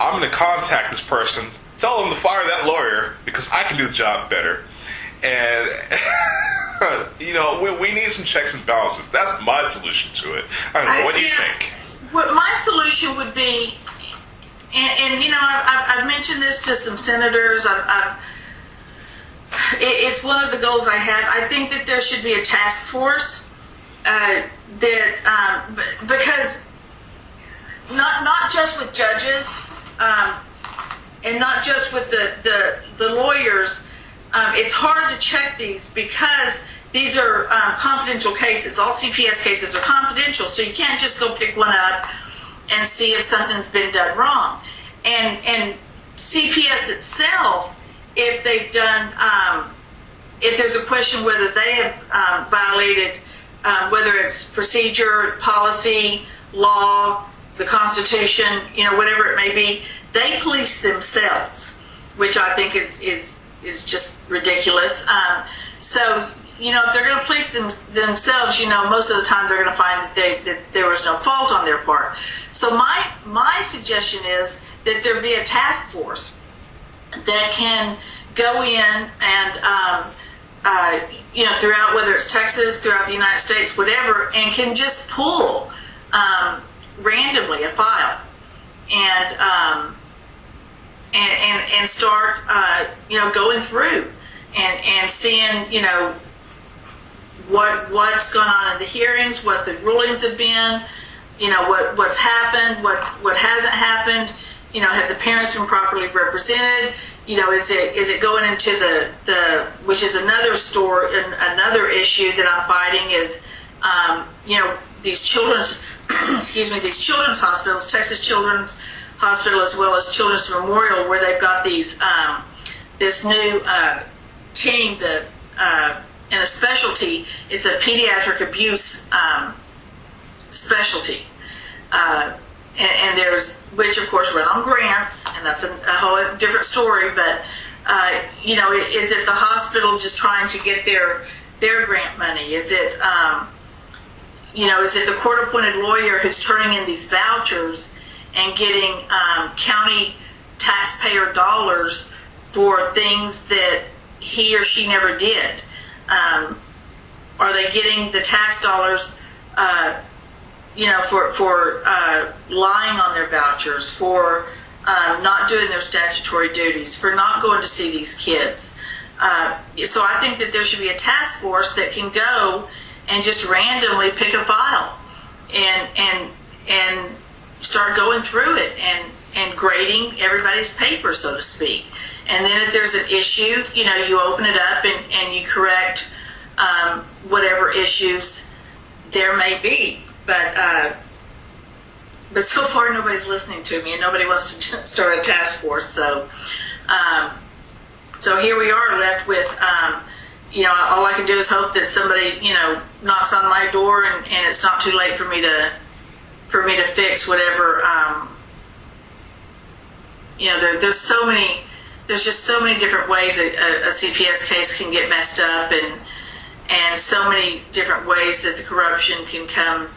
I'm going to contact this person, tell them to fire that lawyer because I can do the job better. And we need some checks and balances. That's my solution to it. I don't know. What do you think? What my solution would be, and I've mentioned this to some senators. It's one of the goals I have. I think that there should be a task force because not just with judges and not just with the lawyers. It's hard to check these because these are confidential cases. All CPS cases are confidential, so you can't just go pick one up and see if something's been done wrong. And CPS itself, if they've done, if there's a question whether they have violated, whether it's procedure, policy, law, the Constitution, whatever it may be, they police themselves, which I think is just ridiculous. So, if they're going to police themselves, most of the time they're going to find that there was no fault on their part. So my suggestion is that there be a task force that can go in and, throughout, whether it's Texas, throughout the United States, whatever, and can just pull randomly a file and start, going through and seeing, what's gone on in the hearings, what the rulings have been, what's happened, what hasn't happened, have the parents been properly represented, is it going into the which is another story, another issue that I'm fighting is, these children's, these children's hospitals, Texas Children's Hospital as well as Children's Memorial, where they've got these this new team that in a specialty. It's a pediatric abuse specialty, and there's, which of course run on grants, and that's a whole different story. But is it the hospital just trying to get their grant money? Is it is it the court-appointed lawyer who's turning in these vouchers and getting county taxpayer dollars for things that he or she never did? Are they getting the tax dollars, for lying on their vouchers, for not doing their statutory duties, for not going to see these kids? So I think that there should be a task force that can go and just randomly pick a file and start going through it and grading everybody's paper, so to speak. And then if there's an issue, you open it up and you correct whatever issues there may be. But so far nobody's listening to me and nobody wants to start a task force. So so here we are left with, all I can do is hope that somebody, knocks on my door and it's not too late for me to fix whatever. There's just so many different ways a CPS case can get messed up, and so many different ways that the corruption can come,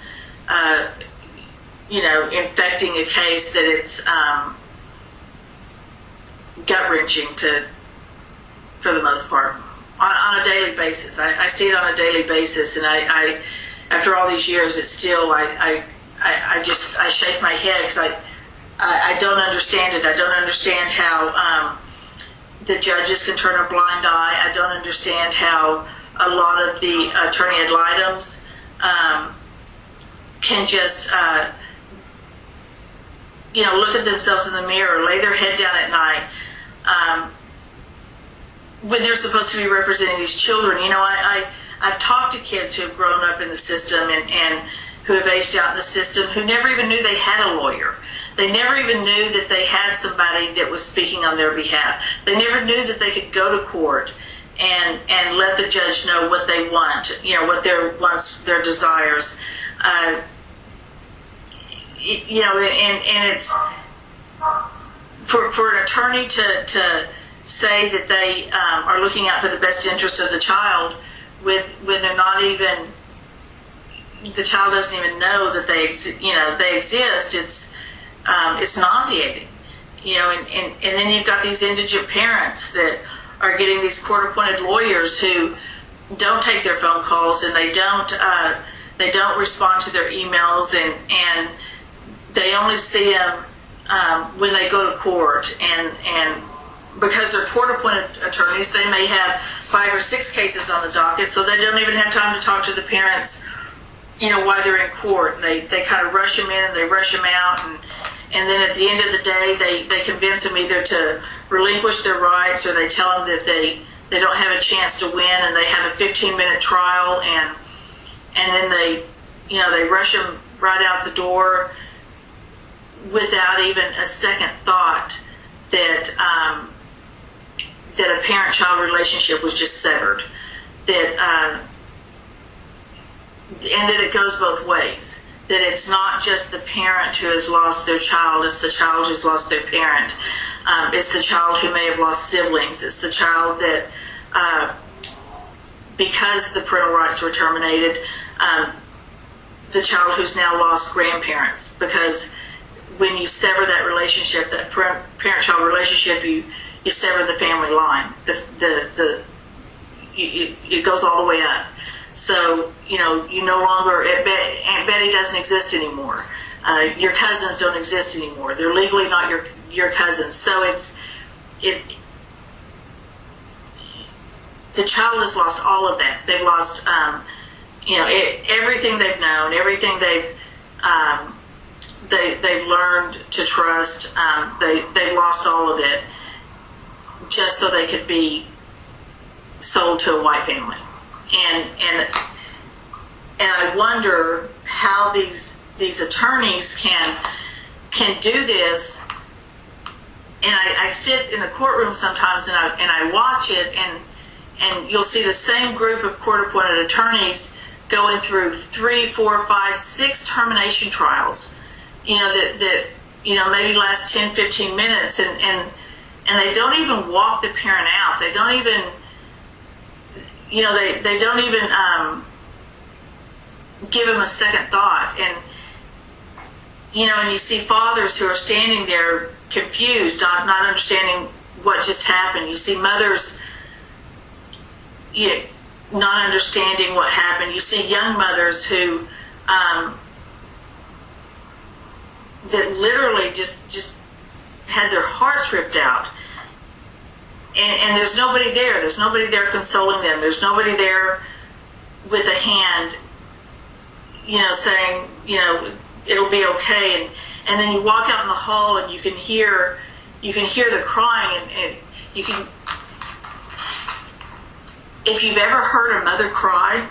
infecting a case that it's gut-wrenching for the most part, on a daily basis. I see it on a daily basis, and I after all these years, it's still, I shake my head because I don't understand it. I don't understand how the judges can turn a blind eye. I don't understand how a lot of the attorney ad litem's can just, look at themselves in the mirror, lay their head down at night when they're supposed to be representing these children. I've talked to kids who have grown up in the system and who have aged out in the system who never even knew they had a lawyer. They never even knew that they had somebody that was speaking on their behalf. They never knew that they could go to court and let the judge know what they want, what their wants, their desires. And it's for an attorney to say that they are looking out for the best interest of the child when they're not even, the child doesn't even know that they exist. It's nauseating, and then you've got these indigent parents that are getting these court-appointed lawyers who don't take their phone calls, and they don't respond to their emails, and they only see them when they go to court, and because they're court-appointed attorneys, they may have 5 or 6 cases on the docket, so they don't even have time to talk to the parents, while they're in court. And they kind of rush them in and they rush them out, and then at the end of the day, they convince them either to relinquish their rights, or they tell them that they don't have a chance to win, and they have a 15-minute trial, and then they rush them right out the door without even a second thought that a parent-child relationship was just severed, and that it goes both ways. That it's not just the parent who has lost their child, it's the child who's lost their parent. It's the child who may have lost siblings. It's the child that, because the parental rights were terminated, the child who's now lost grandparents. Because when you sever that relationship, that parent-child relationship, you sever the family line. It goes all the way up. So, you no longer, Aunt Betty doesn't exist anymore. Your cousins don't exist anymore. They're legally not your cousins. So the child has lost all of that. They've lost, everything they've known, everything they've learned to trust. They've lost all of it just so they could be sold to a white family. And I wonder how these attorneys can do this. And I sit in a courtroom sometimes and I watch it, and you'll see the same group of court-appointed attorneys going through 3, 4, 5, 6 termination trials. That maybe last 10, 15 minutes, and they don't even walk the parent out. They don't even. They don't even give him a second thought. And you see fathers who are standing there confused, not understanding what just happened. You see mothers, not understanding what happened. You see young mothers who that literally just had their hearts ripped out, and there's nobody there. There's nobody there consoling them. There's nobody there with a hand, saying, it'll be okay. And then you walk out in the hall and you can hear the crying, and you can. If you've ever heard a mother cry,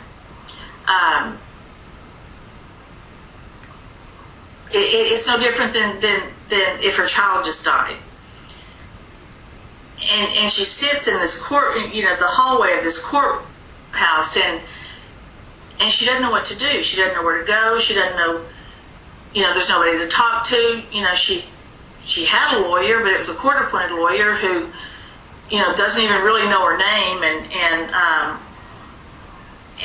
it's no different than if her child just died. And she sits in this court, the hallway of this courthouse, and she doesn't know what to do. She doesn't know where to go. She doesn't know, there's nobody to talk to. She had a lawyer, but it was a court-appointed lawyer who, doesn't even really know her name,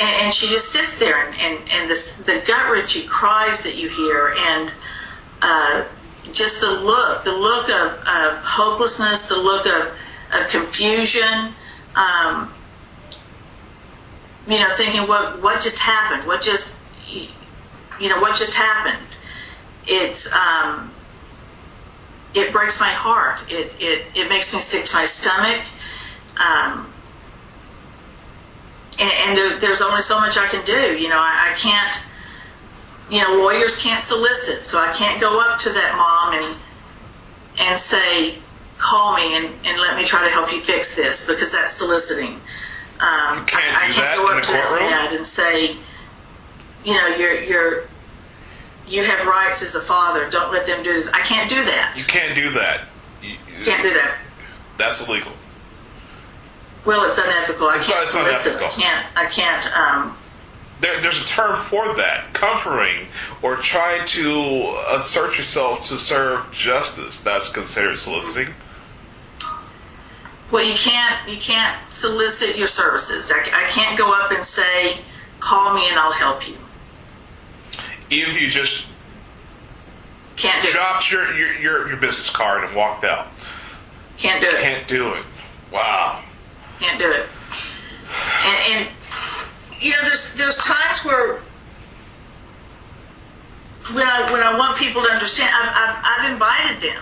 and she just sits there, and the gut-wrenching cries that you hear, and just the look of hopelessness, the look of confusion, thinking what just happened, what just happened. It breaks my heart. It makes me sick to my stomach. And there's only so much I can do. I can't, lawyers can't solicit, so I can't go up to that mom and say, call me and let me try to help you fix this, because that's soliciting. You can't do that in the courtroom? That dad and say, you have rights as a father. Don't let them do this. I can't do that. You can't do that. You can't do that. That's illegal. Well, it's unethical. It's unethical. I can't. There's a term for that: comforting, or try to assert yourself to serve justice. That's considered soliciting. Well, you can't solicit your services. I can't go up and say, call me and I'll help you. Even if you just can't do dropped your business card and walked out. Can't do it. Can't do it. Wow. Can't do it. And there's times where when I want people to understand, I've invited them.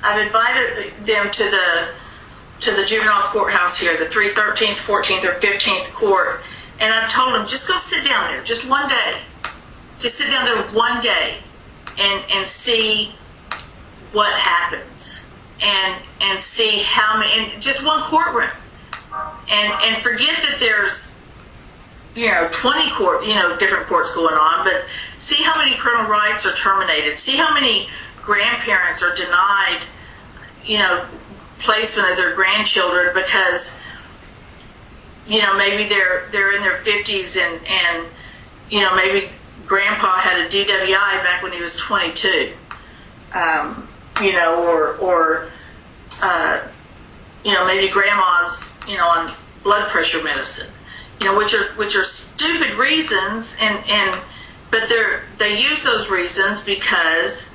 I've invited them to the juvenile courthouse here, the 313th, 14th, or 15th court, and I've told them, just go sit down there, just one day. Just sit down there one day and see what happens, and see how many, in just one courtroom, and forget that there's 20 different courts going on, but see how many parental rights are terminated. See how many grandparents are denied placement of their grandchildren because maybe they're in their 50s and maybe Grandpa had a DWI back when he was 22, maybe Grandma's, on blood pressure medicine, which are stupid reasons, but they use those reasons because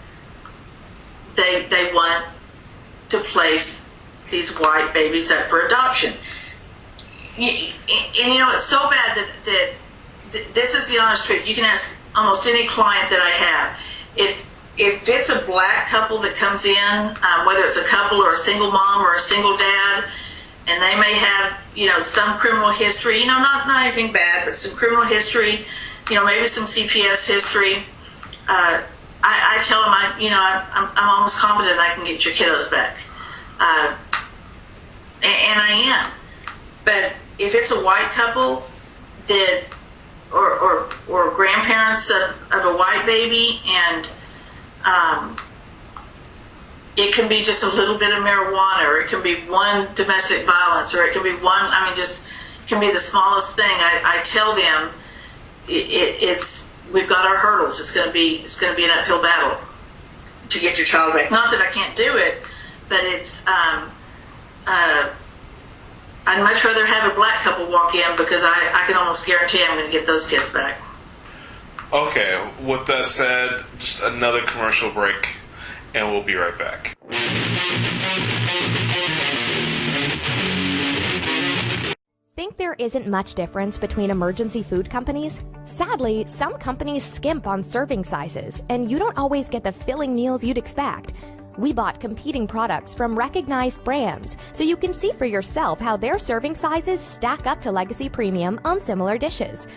they want to place these white babies up for adoption. And it's so bad that this is the honest truth. You can ask almost any client that I have. If it's a black couple that comes in, whether it's a couple or a single mom or a single dad, and they may have, some criminal history, not anything bad, but some criminal history, maybe some CPS history, I tell them, I'm almost confident I can get your kiddos back. And I am. But if it's a white couple that, or grandparents of a white baby, and it can be just a little bit of marijuana, or it can be one domestic violence, or it can be it can be the smallest thing. I tell them we've got our hurdles. It's going to be an uphill battle to get your child back. Not that I can't do it, but it's I'd much rather have a black couple walk in, because I can almost guarantee I'm going to get those kids back. Okay, with that said, just another commercial break, and we'll be right back. Think there isn't much difference between emergency food companies? Sadly, some companies skimp on serving sizes, and you don't always get the filling meals you'd expect. We bought competing products from recognized brands, so you can see for yourself how their serving sizes stack up to Legacy Premium on similar dishes.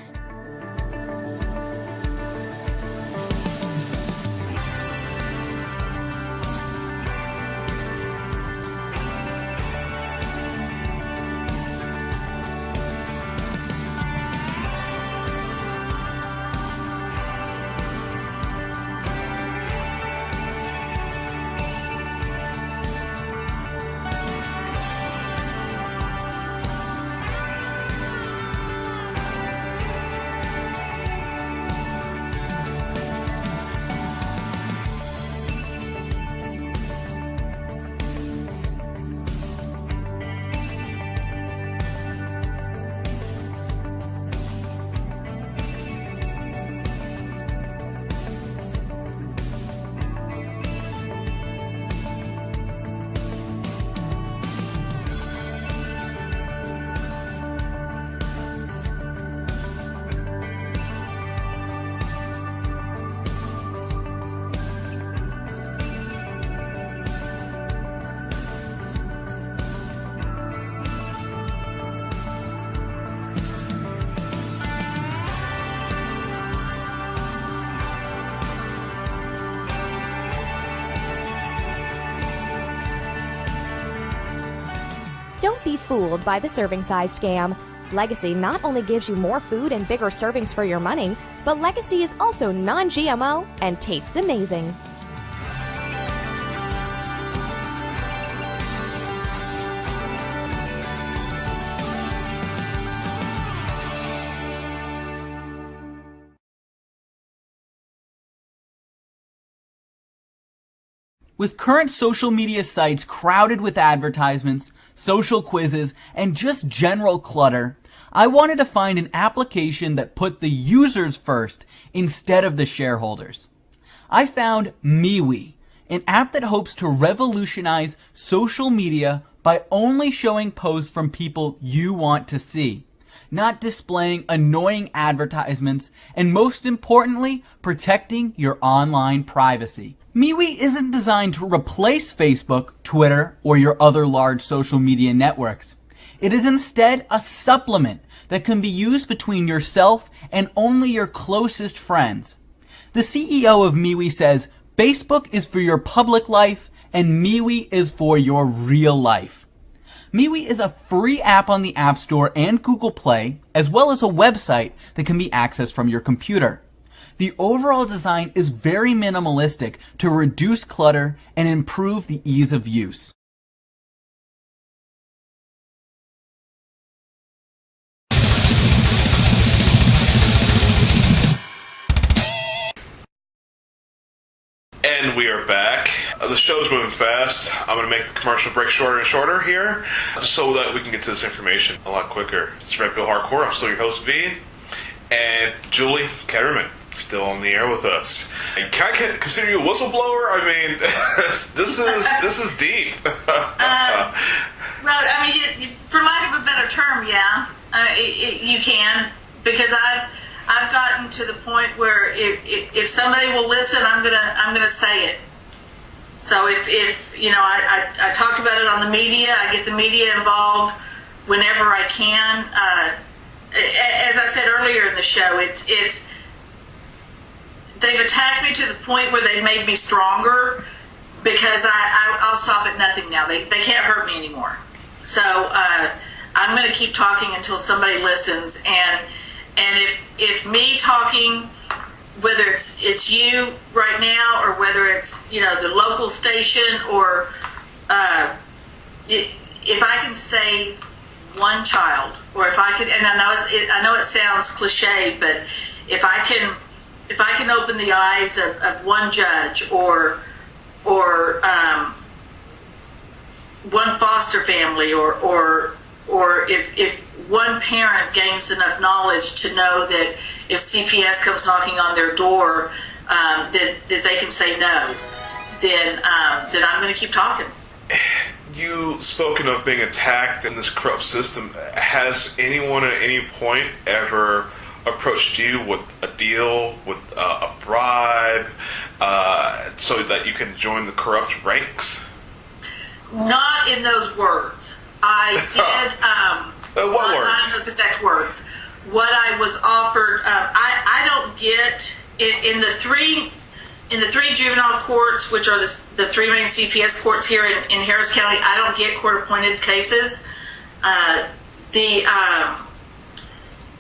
Don't be fooled by the serving size scam. Legacy not only gives you more food and bigger servings for your money, but Legacy is also non-GMO and tastes amazing. With current social media sites crowded with advertisements, social quizzes, and just general clutter, I wanted to find an application that put the users first instead of the shareholders. I found MeWe, an app that hopes to revolutionize social media by only showing posts from people you want to see, not displaying annoying advertisements, and most importantly, protecting your online privacy. MeWe isn't designed to replace Facebook, Twitter, or your other large social media networks. It is instead a supplement that can be used between yourself and only your closest friends. The CEO of MeWe says, Facebook is for your public life and MeWe is for your real life. MeWe is a free app on the App Store and Google Play, as well as a website that can be accessed from your computer. The overall design is very minimalistic to reduce clutter and improve the ease of use. And we are back. The show's moving fast. I'm going to make the commercial break shorter and shorter here, just so that we can get to this information a lot quicker. It's Red Pill Hardcore. I'm still your host, V. And Julie Ketterman, still on the air with us. And can I consider you a whistleblower? I mean, this is deep. Well, I mean, for lack of a better term, yeah, you can, because I've gotten to the point where if somebody will listen, I'm gonna say it. So if you know, I talk about it on the media. I get the media involved whenever I can. As I said earlier in the show, it's they've attacked me to the point where they've made me stronger, because I'll stop at nothing now. They can't hurt me anymore. So I'm going to keep talking until somebody listens. And if me talking, whether it's you right now, or whether it's, you know, the local station, or if I can save one child, or if I could, and I know it sounds cliche, but if I can open the eyes of one judge, or one foster family, or if one parent gains enough knowledge to know that if CPS comes knocking on their door, that they can say no, then I'm going to keep talking. you spoken of being attacked in this corrupt system. Has anyone at any point ever approached you with a deal, with a bribe, so that you can join the corrupt ranks? Not in those words. I did. What words? Not in those exact words. What I was offered, I don't get in the three juvenile courts, which are the three main CPS courts here in Harris County. I don't get court-appointed cases.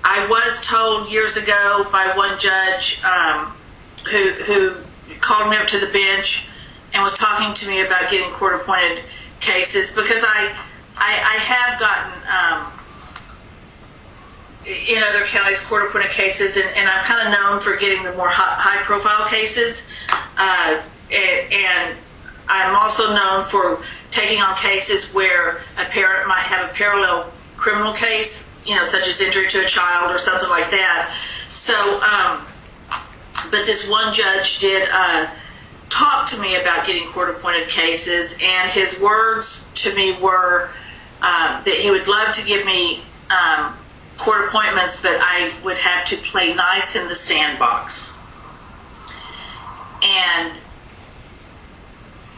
I was told years ago by one judge who called me up to the bench and was talking to me about getting court-appointed cases, because I have gotten in other counties court-appointed cases, and I'm kind of known for getting the more high-profile cases, and I'm also known for taking on cases where a parent might have a parallel criminal case, such as injury to a child or something like that. So, but this one judge did talk to me about getting court-appointed cases, and his words to me were that he would love to give me court appointments, but I would have to play nice in the sandbox. And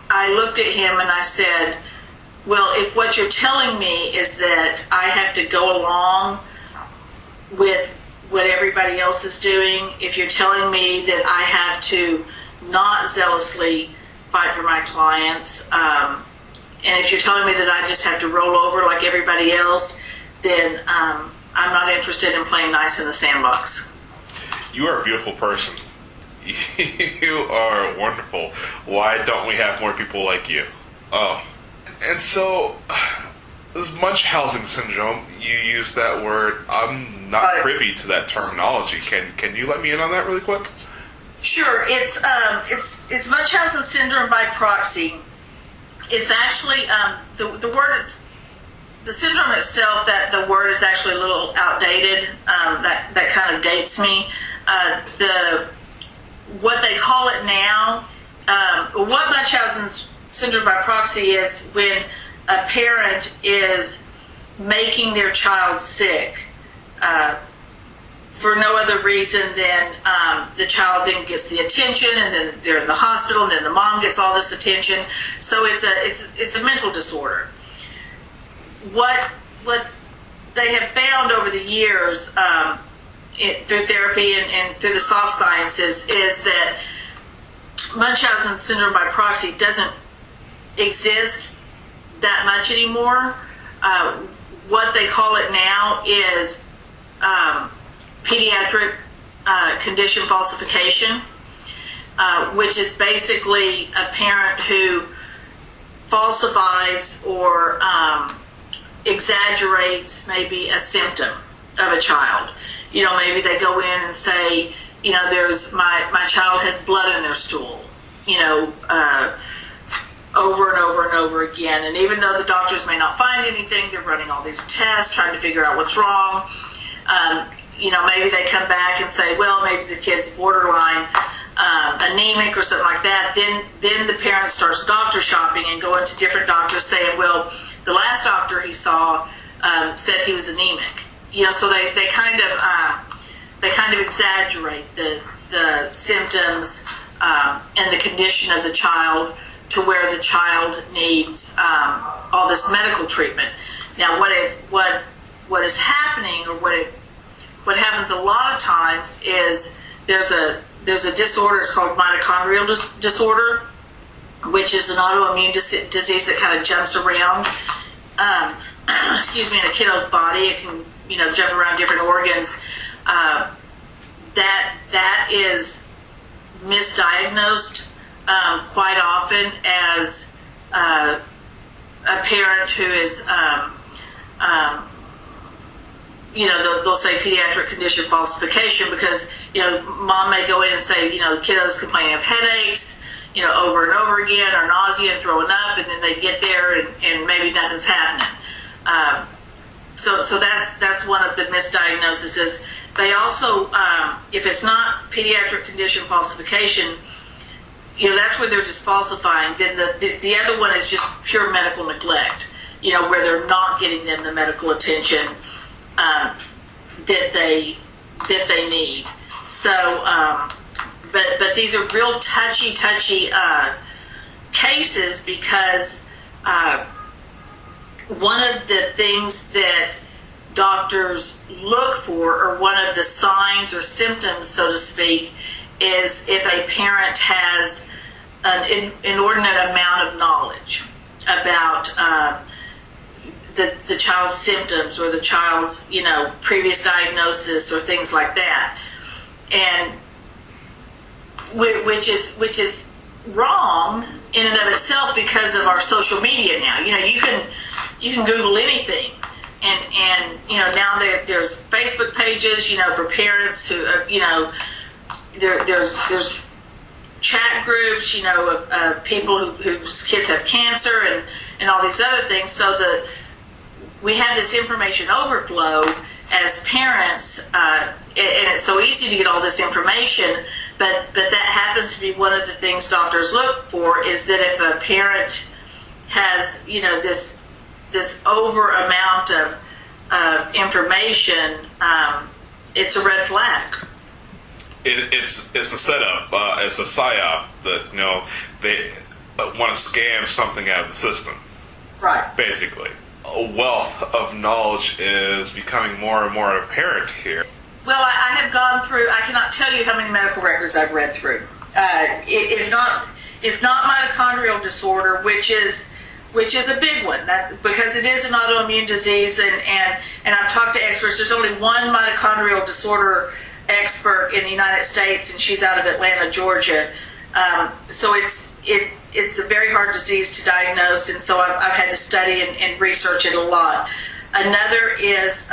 I looked at him and I said, well, if what you're telling me is that I have to go along with what everybody else is doing, if you're telling me that I have to not zealously fight for my clients, and if you're telling me that I just have to roll over like everybody else, then I'm not interested in playing nice in the sandbox. You are a beautiful person. You are wonderful. Why don't we have more people like you? Oh. And so, this Munchausen syndrome, you use that word. I'm not privy to that terminology. Can you let me in on that really quick? Sure. It's Munchausen syndrome by proxy. It's actually the word is the syndrome itself. That the word is actually a little outdated. That kind of dates me. What they call it now, what Munchausen's syndrome by proxy is when a parent is making their child sick for no other reason than the child then gets the attention, and then they're in the hospital, and then the mom gets all this attention. So it's a mental disorder. What they have found over the years through therapy and through the soft sciences is that Munchausen syndrome by proxy doesn't exist that much anymore. What they call it now is pediatric condition falsification, which is basically a parent who falsifies or exaggerates maybe a symptom of a child. Maybe they go in and say, there's my child has blood in their stool, over and over and over again. And even though the doctors may not find anything, they're running all these tests, trying to figure out what's wrong. Maybe they come back and say, well, maybe the kid's borderline anemic or something like that. Then the parent starts doctor shopping and going to different doctors saying, well, the last doctor he saw said he was anemic. So they kind of exaggerate the symptoms and the condition of the child to where the child needs all this medical treatment. Now, what is happening, or what happens a lot of times, is there's a disorder. It's called mitochondrial disorder, which is an autoimmune disease that kind of jumps around. In a kiddo's body. It can jump around different organs. That is misdiagnosed quite often as a parent who is, they'll say pediatric condition falsification because, mom may go in and say, the kiddo's complaining of headaches, over and over again, or nausea and throwing up, and then they get there and maybe nothing's happening. So that's one of the misdiagnoses. They also, if it's not pediatric condition falsification, that's where they're just falsifying. Then the other one is just pure medical neglect, where they're not getting them the medical attention that they need. So, but these are real touchy cases, because one of the things that doctors look for, or one of the signs or symptoms, so to speak, is if a parent has an inordinate amount of knowledge about the child's symptoms, or the child's previous diagnosis, or things like that, and which is wrong in and of itself because of our social media now. You can Google anything, and now there's Facebook pages for parents who there's chat groups of people whose kids have cancer and all these other things. So we have this information overflow as parents, and it's so easy to get all this information, but that happens to be one of the things doctors look for, is that if a parent has this over amount of information, it's a red flag. It's a setup. It's a psyop that they want to scam something out of the system. Right. Basically, a wealth of knowledge is becoming more and more apparent here. Well, I have gone through. I cannot tell you how many medical records I've read through. If not mitochondrial disorder, which is a big one, because it is an autoimmune disease, and I've talked to experts. There's only one mitochondrial disorder expert in the United States, and she's out of Atlanta, Georgia. So it's a very hard disease to diagnose, and so I've had to study and research it a lot. Another is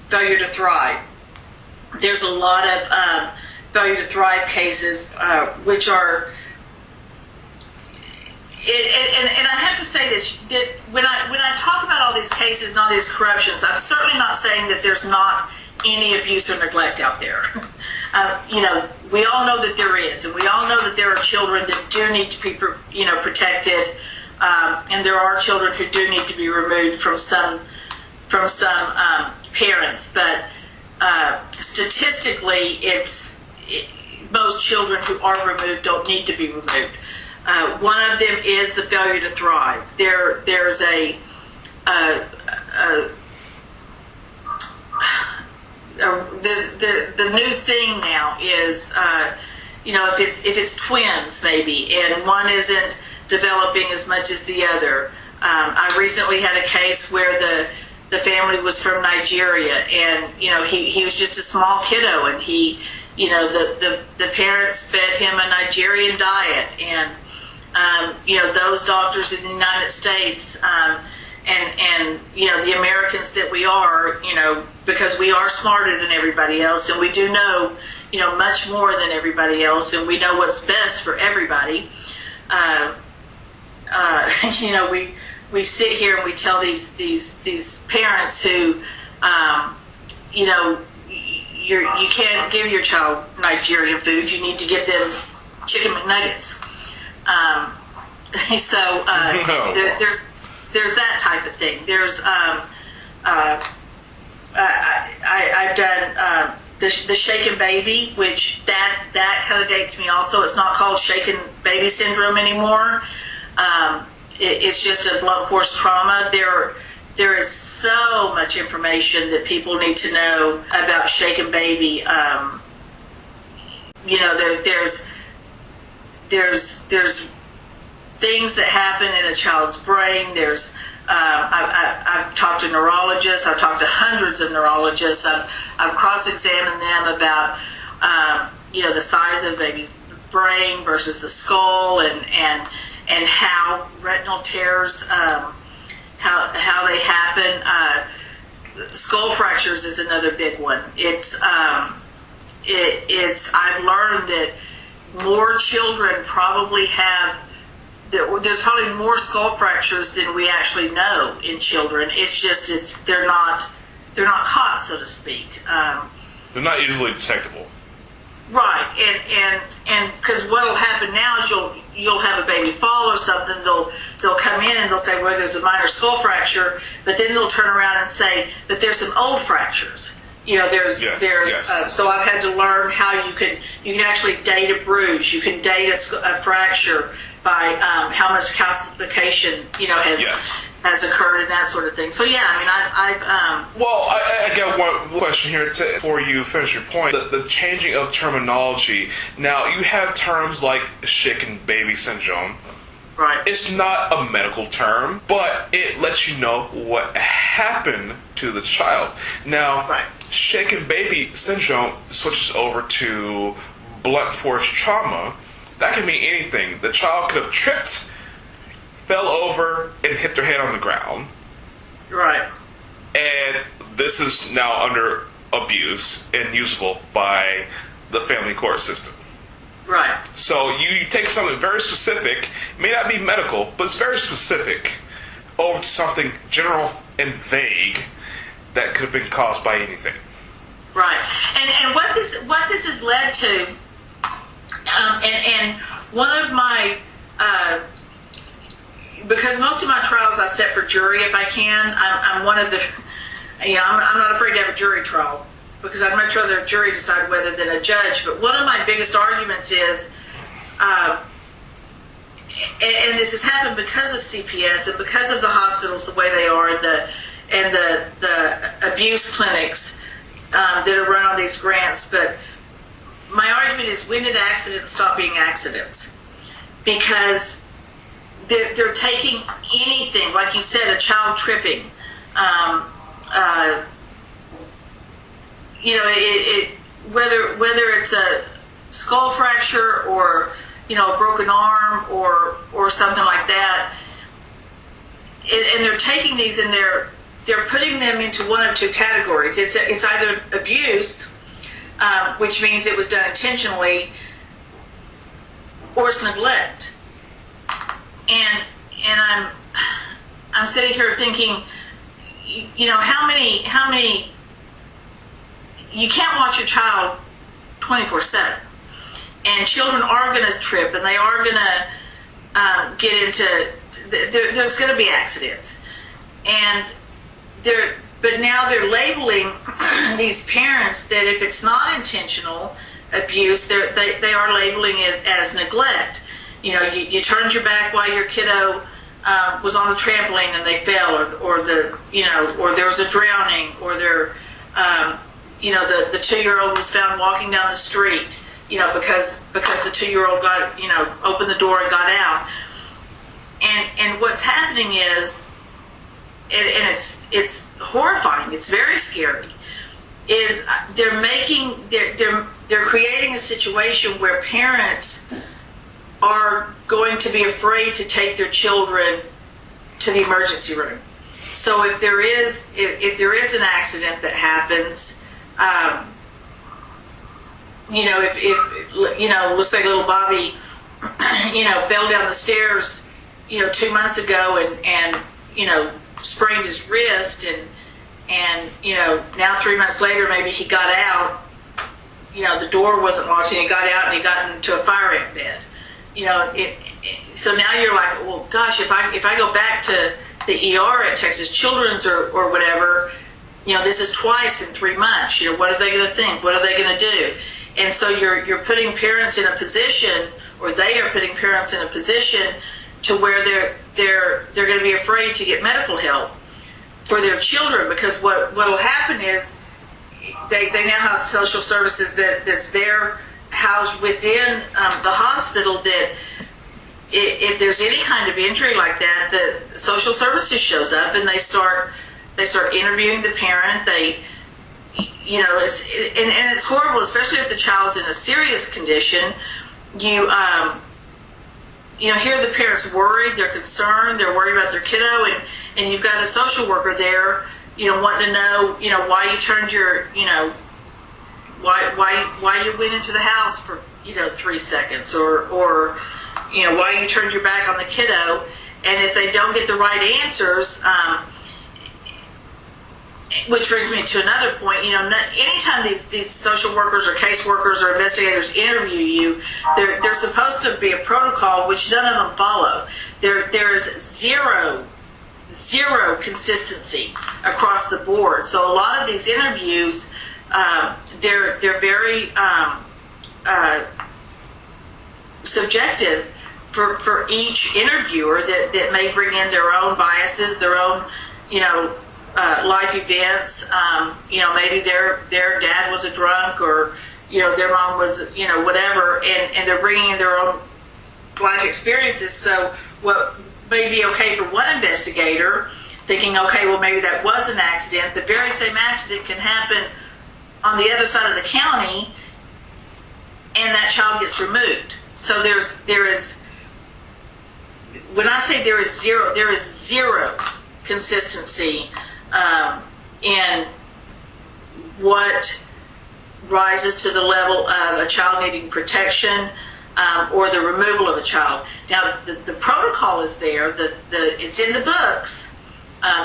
failure to thrive. There's a lot of failure to thrive cases, which are, and I have to say this, that when I talk about all these cases and all these corruptions, I'm certainly not saying that there's not any abuse or neglect out there. We all know that there is, and we all know that there are children that do need to be, protected, and there are children who do need to be removed from some parents. But statistically, most children who are removed don't need to be removed. One of them is the failure to thrive. There's the new thing now is if it's twins maybe, and one isn't developing as much as the other. I recently had a case where the family was from Nigeria, and he was just a small kiddo, and the parents fed him a Nigerian diet, and those doctors in the United States, and the Americans that we are, because we are smarter than everybody else, and we do know much more than everybody else, and we know what's best for everybody. We sit here and we tell these parents who, you can't give your child Nigerian food. You need to give them chicken McNuggets. There's that type of thing. There's I've done the shaken baby, which that kind of dates me also. It's not called shaken baby syndrome anymore. It's just a blunt force trauma. There is so much information that people need to know about shaken baby. There's things that happen in a child's brain. I've talked to neurologists. I've talked to hundreds of neurologists. I've cross-examined them about the size of baby's brain versus the skull, and how retinal tears how they happen. Skull fractures is another big one. I've learned that more children probably have. There's probably more skull fractures than we actually know in children. It's just they're not caught, so to speak. They're not easily detectable. Right, and because what'll happen now is you'll have a baby fall or something. They'll come in and they'll say, well, there's a minor skull fracture, but then they'll turn around and say, but there's some old fractures. So I've had to learn how you can actually date a bruise. You can date a fracture by how much calcification has occurred and that sort of thing. So yeah, I mean, Well, I got one question here before you finish your point. The changing of terminology. Now you have terms like shaken baby syndrome. Right. It's not a medical term, but it lets you know what happened to the child. Now, right. Shaken baby syndrome switches over to blunt force trauma. That can mean anything. The child could have tripped, fell over, and hit their head on the ground. Right. And this is now under abuse and usable by the family court system. Right. So you take something very specific, may not be medical, but it's very specific, over to something general and vague that could have been caused by anything. Right. And what this has led to, and one of my, because most of my trials I set for jury if I can. I'm one of the, I'm not afraid to have a jury trial, because I'd much rather a jury decide whether than a judge. But one of my biggest arguments is, and this has happened because of CPS and because of the hospitals the way they are, and the abuse clinics that are run on these grants. But my argument is, when did accidents stop being accidents? Because they're taking anything, like you said, a child tripping. Whether it's a skull fracture or a broken arm or something like that, and they're taking these and they're putting them into one of two categories. It's either abuse, which means it was done intentionally, or it's neglect. And I'm sitting here thinking, how many. You can't watch your child 24/7, and children are going to trip, and they are going to get into. There's going to be accidents, but now they're labeling these parents that if it's not intentional abuse, they are labeling it as neglect. You turned your back while your kiddo was on the trampoline and they fell, or there was a drowning, or the 2-year-old was found walking down the street, because the 2-year-old got, opened the door and got out. And what's happening is, and it's horrifying, it's very scary, is they're creating a situation where parents are going to be afraid to take their children to the emergency room. So if there is an accident that happens, let's say little Bobby, fell down the stairs, 2 months ago and sprained his wrist, and now 3 months later maybe he got out, the door wasn't locked and he got out and he got into a fire ant bed. So now you're like, well, gosh, if I go back to the ER at Texas Children's or whatever, this is twice in 3 months. What are they going to think? What are they going to do? And so you're putting parents in a position, or they are putting parents in a position to where they're going to be afraid to get medical help for their children, because what'll happen is they now have social services that's there housed within the hospital, that if there's any kind of injury like that, the social services shows up and they start interviewing the parent. It's horrible, especially if the child's in a serious condition. You hear the parents worried, they're concerned, they're worried about their kiddo, and you've got a social worker there, wanting to know, why you turned your, why you went into the house for 3 seconds, or why you turned your back on the kiddo. And if they don't get the right answers, which brings me to another point. You know, anytime these social workers or caseworkers or investigators interview you, there's supposed to be a protocol which none of them follow. There is zero consistency across the board. So a lot of these interviews, they're very subjective for each interviewer that may bring in their own biases, their own, life events. Maybe their dad was a drunk, or their mom was whatever, and they're bringing in their own life experiences. So what may be okay for one investigator, thinking, okay, well, maybe that was an accident, the very same accident can happen on the other side of the county, and that child gets removed. So there is, when I say there is zero consistency in what rises to the level of a child needing protection or the removal of a child. Now, the protocol is there, it's in the books,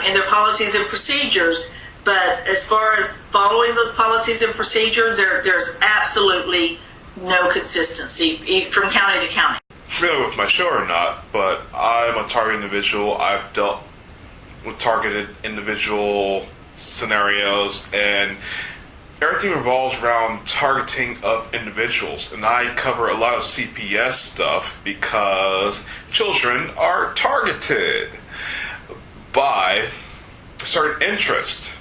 in their policies and procedures, but as far as following those policies and procedures, there's absolutely no consistency from county to county. Familiar with my show or not, but I'm a target individual. I've dealt with targeted individual scenarios, and everything revolves around targeting of individuals. And I cover a lot of CPS stuff because children are targeted by a certain interest.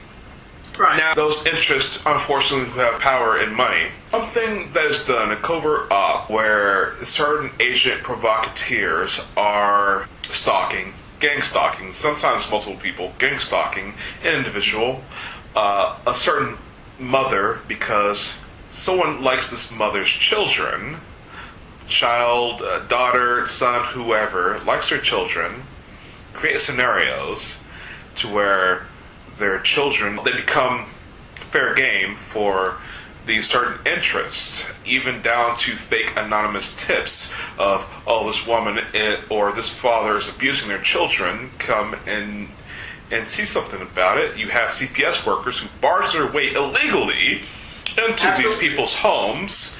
Right. Now, those interests, unfortunately, who have power and money, something that is done, a covert op, where certain agent provocateurs are stalking, gang stalking, sometimes multiple people, gang stalking an individual, a certain mother, because someone likes this mother's children, child, daughter, son, whoever, likes their children, create scenarios to where their children, they become fair game for these certain interests, even down to fake anonymous tips of, oh, this woman or this father is abusing their children, come and see something about it. You have CPS workers who barge their way illegally into these people's homes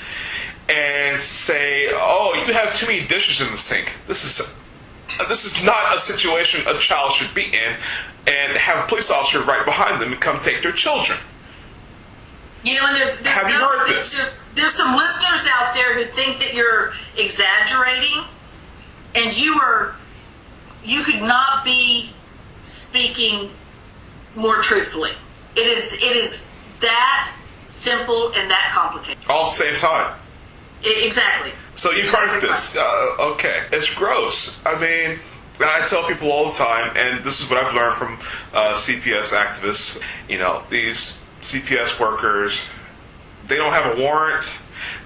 and say, oh, you have too many dishes in the sink. This is not a situation a child should be in, and have a police officer right behind them and come take their children. And have you heard this? There's some listeners out there who think that you're exaggerating, and you could not be speaking more truthfully. It is that simple and that complicated. All at the same time. Exactly. So you've heard this. Okay. It's gross. I mean, I tell people all the time, and this is what I've learned from CPS activists, these CPS workers, they don't have a warrant.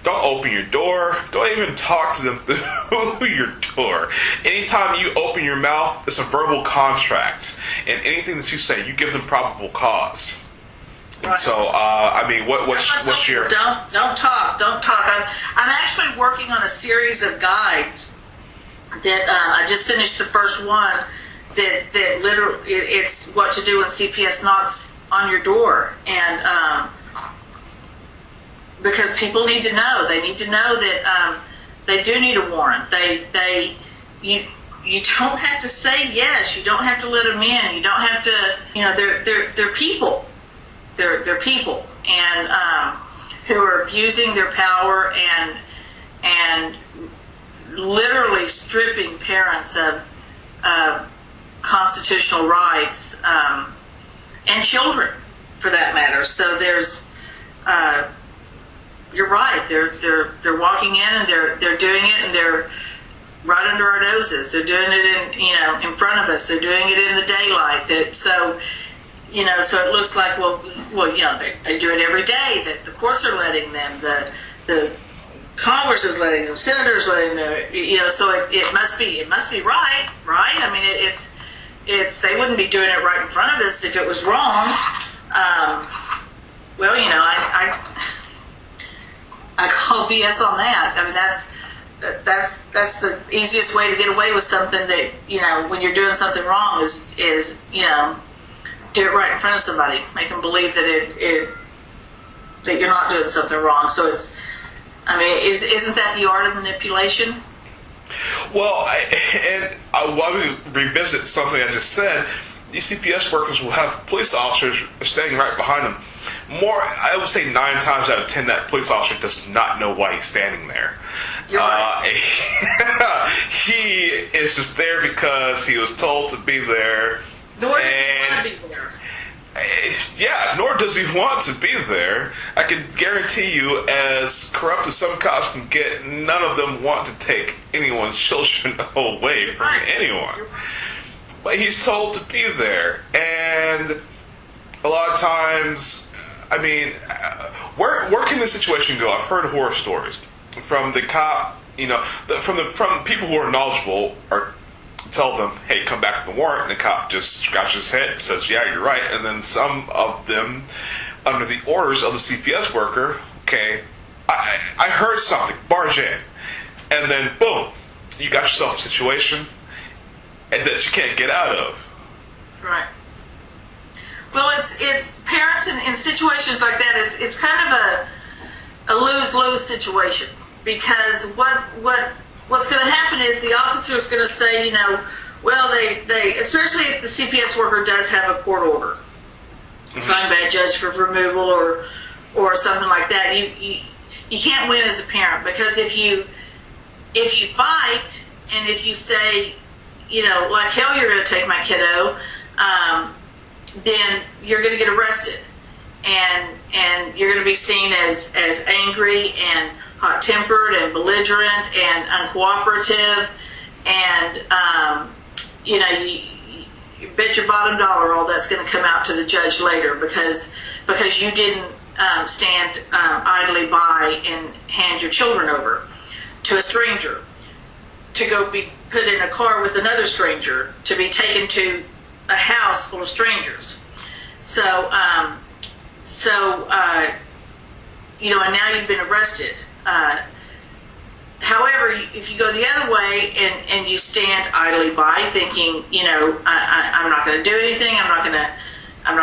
Don't open your door. Don't even talk to them through your door. Anytime you open your mouth, it's a verbal contract. And anything that you say, you give them probable cause. Right. So, what's your... Don't talk. I'm actually working on a series of guides that I just finished the first one that literally, it's what to do when CPS knocks on your door. And because people need to know. They need to know that they do need a warrant. You don't have to say yes. You don't have to let them in. You don't have to. They're people. They're people, and who are abusing their power and literally stripping parents of constitutional rights, and children, for that matter. So there's. You're right. They're walking in and they're doing it, and they're right under our noses. They're doing it in front of us. They're doing it in the daylight. So it looks like they do it every day. That the courts are letting them. The Congress is letting them. Senators letting them. So it must be right. I mean, it's they wouldn't be doing it right in front of us if it was wrong. I call BS on that. I mean, that's the easiest way to get away with something that, when you're doing something wrong is do it right in front of somebody, make them believe that that you're not doing something wrong. So it's, I mean, isn't that the art of manipulation? Well, while we revisit something I just said, these CPS workers will have police officers standing right behind them. I would say 9 times out of 10, that police officer does not know why he's standing there. You're right. He is just there because he was told to be there. Nor does he want to be there. Yeah, nor does he want to be there. I can guarantee you, as corrupt as some cops can get, none of them want to take anyone's children away from anyone. But he's told to be there. And a lot of times, I mean, where can this situation go? I've heard horror stories from the cop, from people who are knowledgeable, or tell them, hey, come back with the warrant, and the cop just scratches his head and says, yeah, you're right. And then some of them, under the orders of the CPS worker, okay, I heard something, barge in. And then, boom, you got yourself a situation that you can't get out of. Right. Well, it's parents in situations like that, it's kind of a lose-lose situation, because what's going to happen is the officer is going to say, well, they especially if the CPS worker does have a court order signed by a judge for removal or something like that, you can't win as a parent, because if you fight and if you say, like hell, you're going to take my kiddo, then you're going to get arrested, and you're going to be seen as angry and hot-tempered and belligerent and uncooperative, and you bet your bottom dollar all that's going to come out to the judge later, because you didn't stand idly by and hand your children over to a stranger to go be put in a car with another stranger to be taken to a house full of strangers. And now you've been arrested. However, if you go the other way and you stand idly by, thinking, I'm not going to do anything. I'm not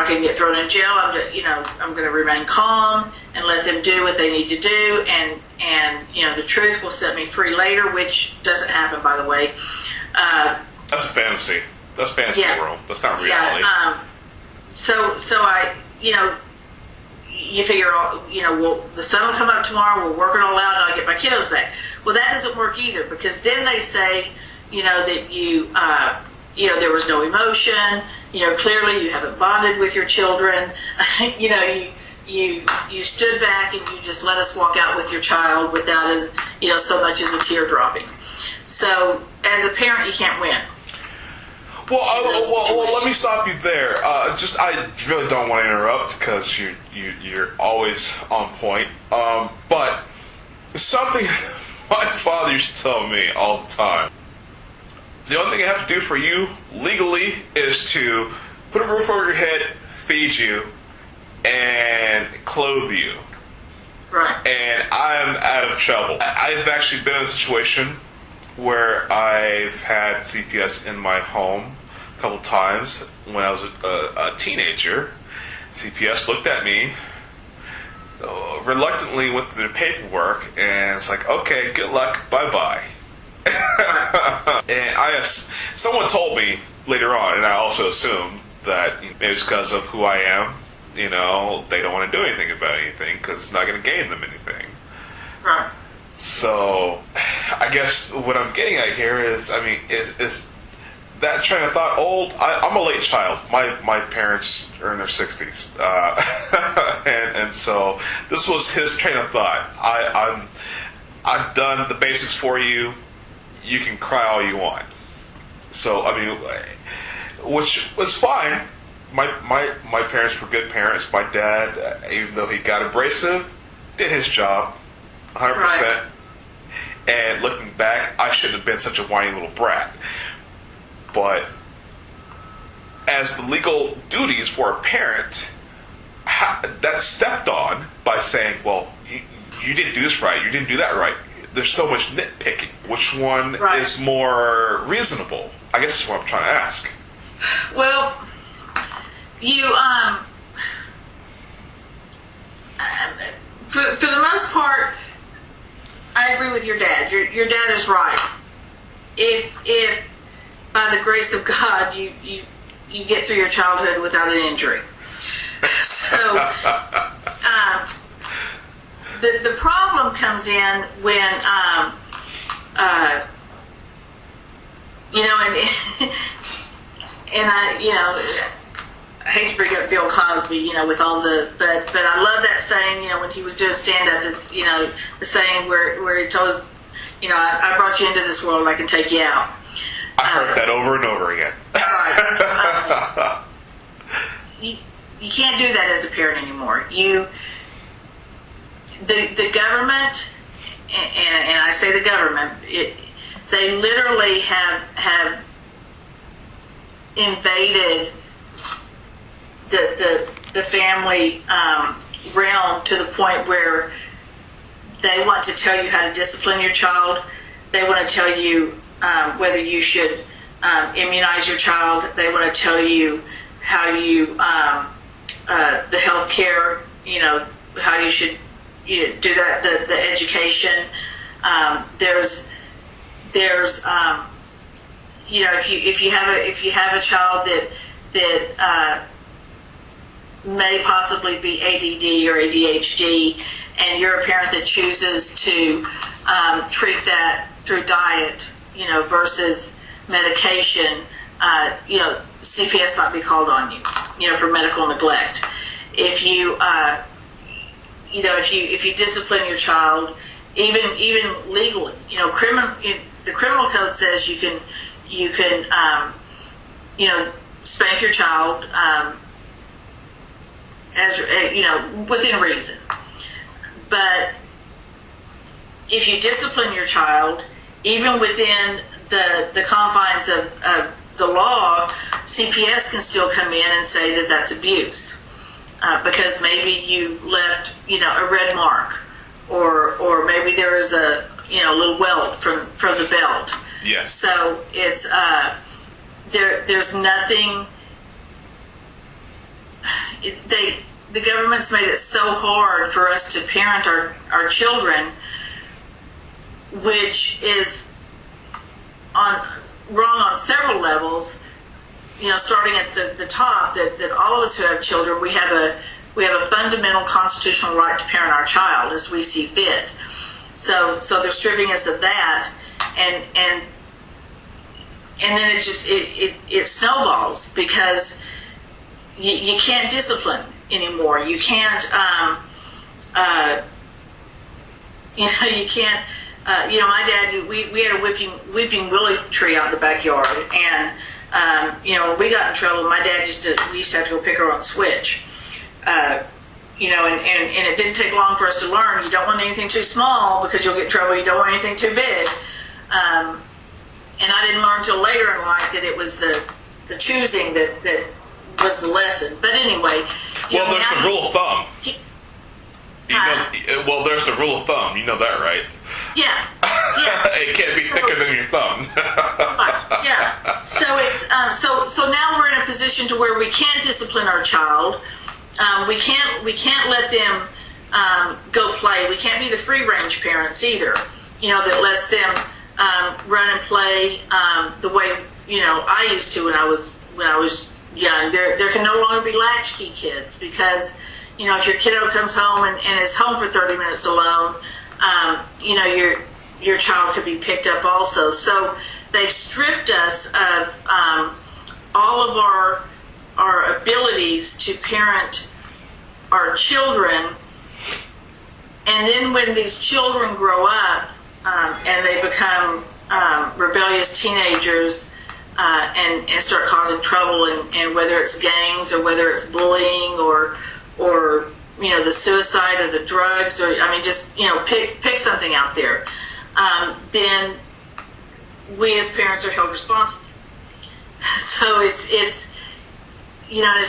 going to get thrown in jail. I'm going to remain calm and let them do what they need to do, and the truth will set me free later, which doesn't happen, by the way. That's a fantasy. That's fantasy world. That's not reality. Yeah. So you figure, well, the sun will come up tomorrow, we'll work it all out, and I'll get my kiddos back. Well, that doesn't work either, because then they say, that there was no emotion, clearly you haven't bonded with your children, you stood back and you just let us walk out with your child without so much as a tear dropping. So as a parent, you can't win. Well, let me stop you there. I really don't want to interrupt, because you're always on point. But something my father used to tell me all the time: the only thing I have to do for you legally is to put a roof over your head, feed you, and clothe you. Right. And I'm out of trouble. I've actually been in a situation where I've had CPS in my home a couple times. When I was a teenager, CPS looked at me reluctantly with the paperwork, and it's like, okay, good luck, bye-bye. And someone told me later on, and I also assumed that maybe it's because of who I am, they don't want to do anything about anything because it's not going to gain them anything. Right. So, I guess what I'm getting at here is, is that train of thought old? I'm a late child. My parents are in their 60s. And so this was his train of thought. I've done the basics for you. You can cry all you want. So, which was fine. My parents were good parents. My dad, even though he got abrasive, did his job 100%. Right. And looking back, I shouldn't have been such a whiny little brat. But as the legal duties for a parent, that's stepped on by saying, well, you didn't do this right, you didn't do that right. There's so much nitpicking. Which one is more reasonable? I guess that's what I'm trying to ask. Well, for the most part, I agree with your dad. Your dad is right. If by the grace of God you get through your childhood without an injury. So the problem comes in when and I hate to bring up Bill Cosby, with all but I love that saying, when he was doing stand-up, the saying where he told us, I brought you into this world, I can take you out. I heard that over and over again. Right. You can't do that as a parent anymore. The government, and I say the government, they literally have invaded the family realm to the point where they want to tell you how to discipline your child. They want to tell you whether you should immunize your child. They want to tell you how you the health care, how you should do that, the education. There's if you have a child that may possibly be ADD or ADHD, and you're a parent that chooses to treat that through diet, versus medication, CPS might be called on you, for medical neglect. If you, if you discipline your child, even legally, the criminal code says you can spank your child, as within reason. But if you discipline your child, even within the confines of the law, CPS can still come in and say that that's abuse, because maybe you left a red mark, or maybe there is a little welt from the belt. Yes. So it's there's nothing. The government's made it so hard for us to parent our children, which is wrong on several levels. Starting at the top, that all of us who have children, we have a fundamental constitutional right to parent our child as we see fit. So they're stripping us of that, and then it snowballs, because you can't discipline anymore. You can't, you can't. My dad, we had a weeping willow tree out in the backyard, and when we got in trouble, my dad we used to have to go pick our own switch. And it didn't take long for us to learn, you don't want anything too small because you'll get in trouble, you don't want anything too big. And I didn't learn until later in life that it was the choosing that was the lesson. But anyway. Well, there's the rule of thumb. There's the rule of thumb. You know that, right? Yeah. It can't be thicker than your thumbs. Right. Yeah. So it's so now we're in a position to where we can't discipline our child. We can't let them go play. We can't be the free range parents either. That lets them run and play the way I used to when I was young. There can no longer be latchkey kids, because if your kiddo comes home and is home for 30 minutes alone, your child could be picked up also. So they've stripped us of all of our abilities to parent our children. And then when these children grow up and they become rebellious teenagers and start causing trouble, and whether it's gangs or whether it's bullying or the suicide or the drugs, or just pick something out there, then we as parents are held responsible. So it's it's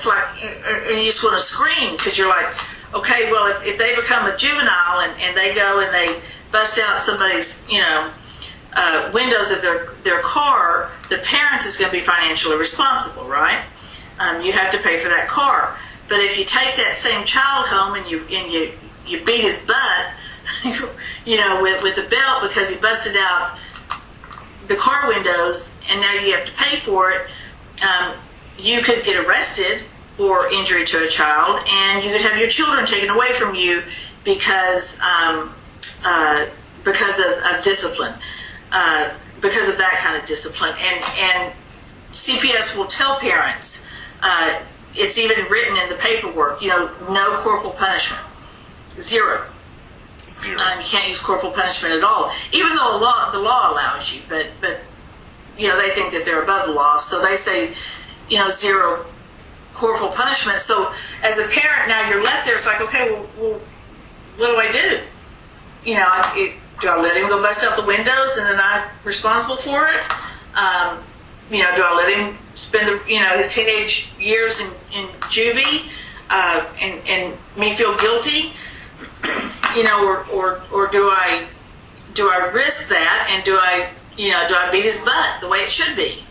like, and you just want to scream, because you're like, okay, well, if they become a juvenile and they go and they bust out somebody's windows of their car, the parent is going to be financially responsible, right? you have to pay for that car. But if you take that same child home and you beat his butt, with a belt because he busted out the car windows, and now you have to pay for it, you could get arrested for injury to a child, and you could have your children taken away from you because of discipline, because of that kind of discipline. And CPS will tell parents, it's even written in the paperwork, no corporal punishment, zero. You can't use corporal punishment at all, even though the law allows you. But they think that they're above the law, so they say, zero corporal punishment. So as a parent, now you're left there. It's like, okay, well what do I do? Do I let him go bust out the windows and then I'm responsible for it? Do I let him spend his teenage years in juvie and me feel guilty? Or do I risk that, and do I beat his butt the way it should be?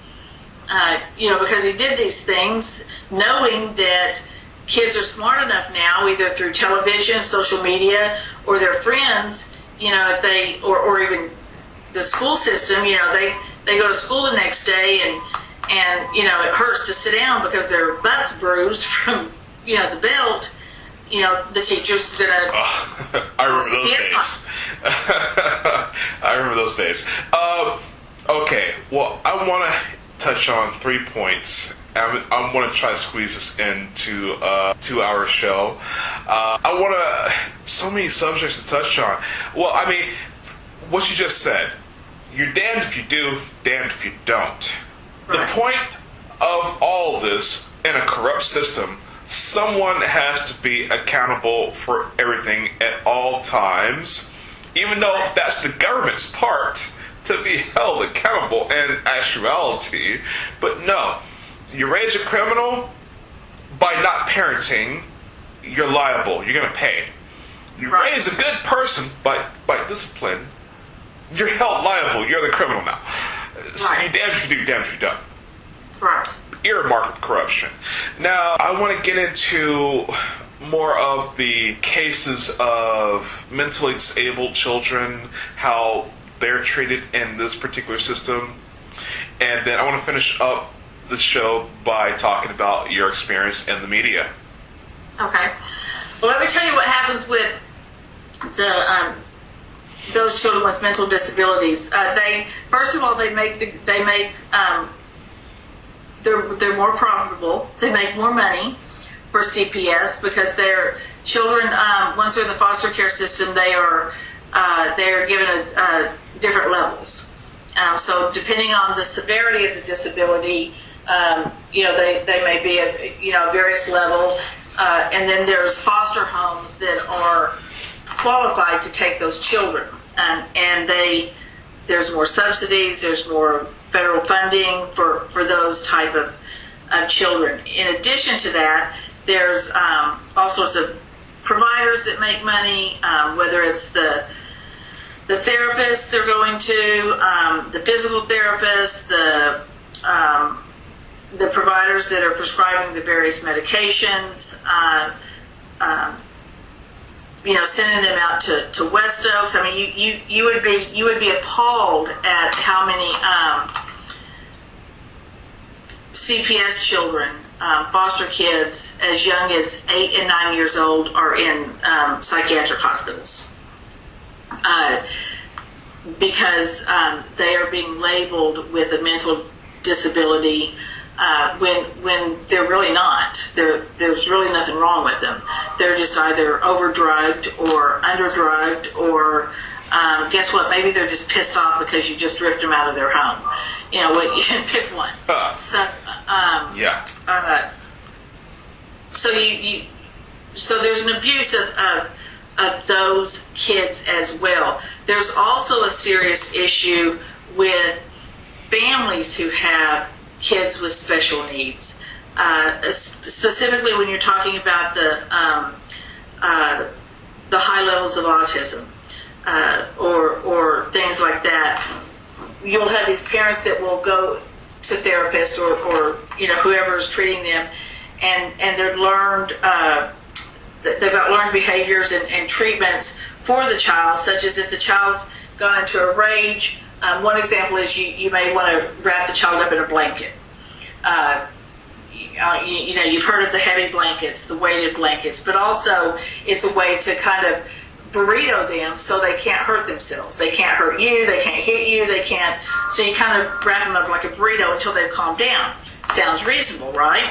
Because he did these things knowing that kids are smart enough now, either through television, social media, or their friends, if they, or even the school system, they go to school the next day and it hurts to sit down because their butt's bruised from, the belt. The teacher's going to... I remember those days. I remember those days. Okay, well, I want to touch on 3 points. I want to try to squeeze this into a 2-hour show. I want to... So many subjects to touch on. Well, I mean, what you just said. You're damned if you do, damned if you don't. Right. The point of all this in a corrupt system, someone has to be accountable for everything at all times, even though that's the government's part to be held accountable in actuality. But no, you raise a criminal by not parenting, you're liable, you're going to pay. You raise a good person by discipline, you're held liable, you're the criminal now. So you damned if you do, damned if you don't. Right. Earmark of corruption. Now, I want to get into more of the cases of mentally disabled children, how they're treated in this particular system, and then I want to finish up the show by talking about your experience in the media. Okay. Well, let me tell you what happens with those children with mental disabilities. They're more profitable. They make more money for CPS because their children, once they're in the foster care system, they are given different levels. So depending on the severity of the disability, they may be at various level, and then there's foster homes that are qualified to take those children, and there's more subsidies, there's more federal funding for those type of children. In addition to that, there's all sorts of providers that make money, whether it's the therapist they're going to, the physical therapist, the providers that are prescribing the various medications, sending them out to West Oaks. I mean, you would be appalled at how many CPS children, foster kids as young as 8 and 9 years old are in psychiatric hospitals because they are being labeled with a mental disability when they're really not. There's really nothing wrong with them. They're just either overdrugged or underdrugged, or guess what? Maybe they're just pissed off because you just ripped them out of their home. You can pick one. So so there's an abuse of those kids as well. There's also a serious issue with families who have kids with special needs, specifically when you're talking about the high levels of autism or things like that. You'll have these parents that will go to therapist or whoever is treating them, and they've learned they've got learned behaviors and treatments for the child, such as if the child's gone into a rage. One example is you may want to wrap the child up in a blanket. You've heard of the heavy blankets, the weighted blankets, but also it's a way to kind of burrito them so they can't hurt themselves. They can't hurt you, they can't hit you, they can't. So you kind of wrap them up like a burrito until they've calmed down. Sounds reasonable, right?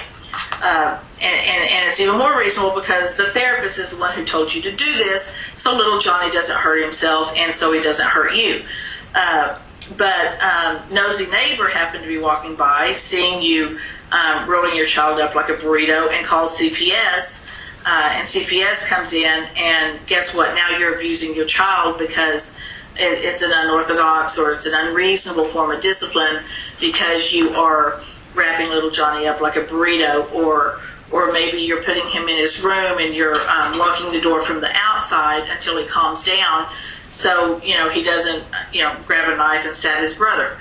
And it's even more reasonable because the therapist is the one who told you to do this, so little Johnny doesn't hurt himself, and so he doesn't hurt you. But nosy neighbor happened to be walking by, seeing you rolling your child up like a burrito, and calls CPS. And CPS comes in, and guess what? Now you're abusing your child because it's an unorthodox or it's an unreasonable form of discipline because you are wrapping little Johnny up like a burrito, or maybe you're putting him in his room and you're locking the door from the outside until he calms down, so he doesn't grab a knife and stab his brother.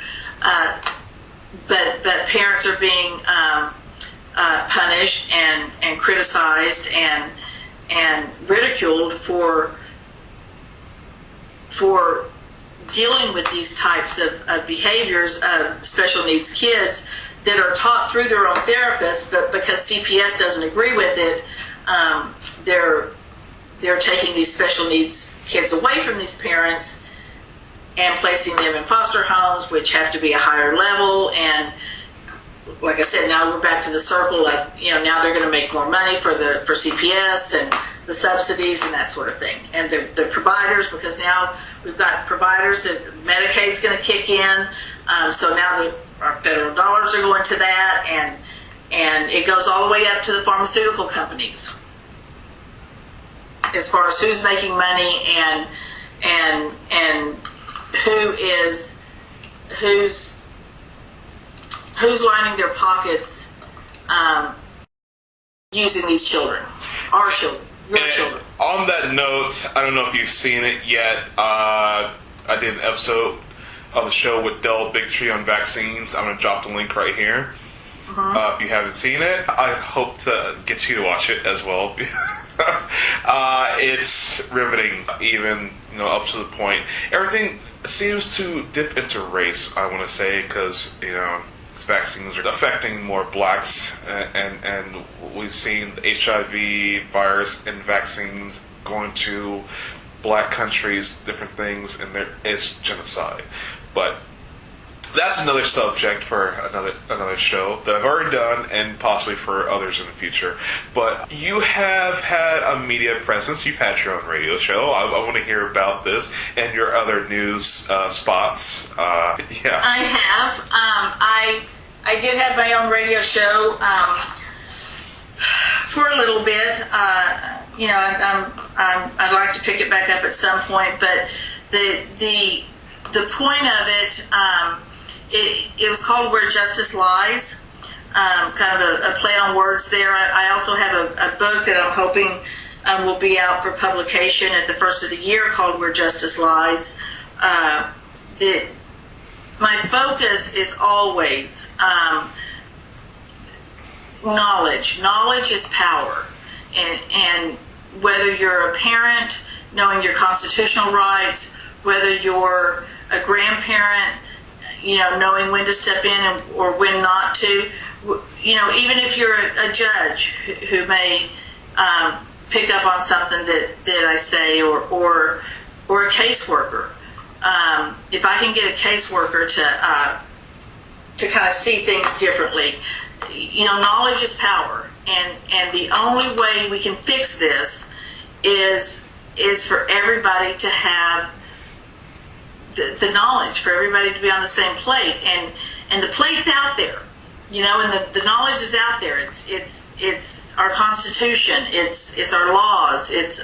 But parents are being punished and criticized and ridiculed for dealing with these types of behaviors of special needs kids that are taught through their own therapists, but because CPS doesn't agree with it, they're taking these special needs kids away from these parents and placing them in foster homes, which have to be a higher level. And like I said, now we're back to the circle of, now they're going to make more money for CPS and the subsidies and that sort of thing. And the providers, because now we've got providers that Medicaid's going to kick in, so now our federal dollars are going to that, and it goes all the way up to the pharmaceutical companies as far as who's making money and who's lining their pockets using these children, our children, your children. On that note, I don't know if you've seen it yet. I did an episode of the show with Del Bigtree on vaccines. I'm going to drop the link right here. If you haven't seen it, I hope to get you to watch it as well. It's riveting, even up to the point. Everything seems to dip into race, I want to say, because vaccines are affecting more blacks, and we've seen the HIV virus and vaccines going to black countries, different things, and there is genocide. But that's another subject for another show that I've already done, and possibly for others in the future. But you have had a media presence. You've had your own radio show. I want to hear about this and your other news spots. Yeah, I have. I did have my own radio show for a little bit. I'd like to pick it back up at some point, but the point of it, it was called Where Justice Lies, kind of a play on words there. I also have a book that I'm hoping will be out for publication at the first of the year called Where Justice Lies. My focus is always knowledge. Knowledge is power. And whether you're a parent, knowing your constitutional rights, whether you're a grandparent, knowing when to step in or when not to, even if you're a judge who may pick up on something that I say, or a caseworker. If I can get a caseworker to kind of see things differently, knowledge is power, and the only way we can fix this is for everybody to have the knowledge, for everybody to be on the same plate, and the plate's out there, and the knowledge is out there. It's our Constitution, it's our laws, it's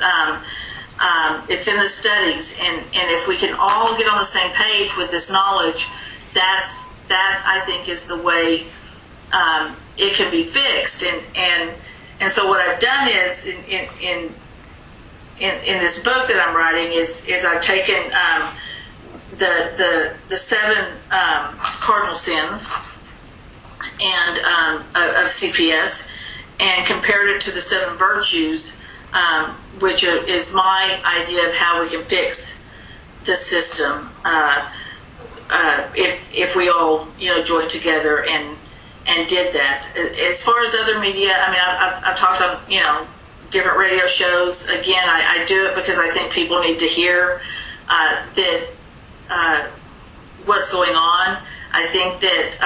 in the studies, and if we can all get on the same page with this knowledge, that I think is the way it can be fixed. And so what I've done is in this book that I'm writing is I've taken the 7 cardinal sins and of CPS, and compared it to the 7 virtues, which is my idea of how we can fix the system if we all join together and did that. As far as other media, I mean, I've talked on different radio shows. Again, I do it because I think people need to hear that what's going on. I think that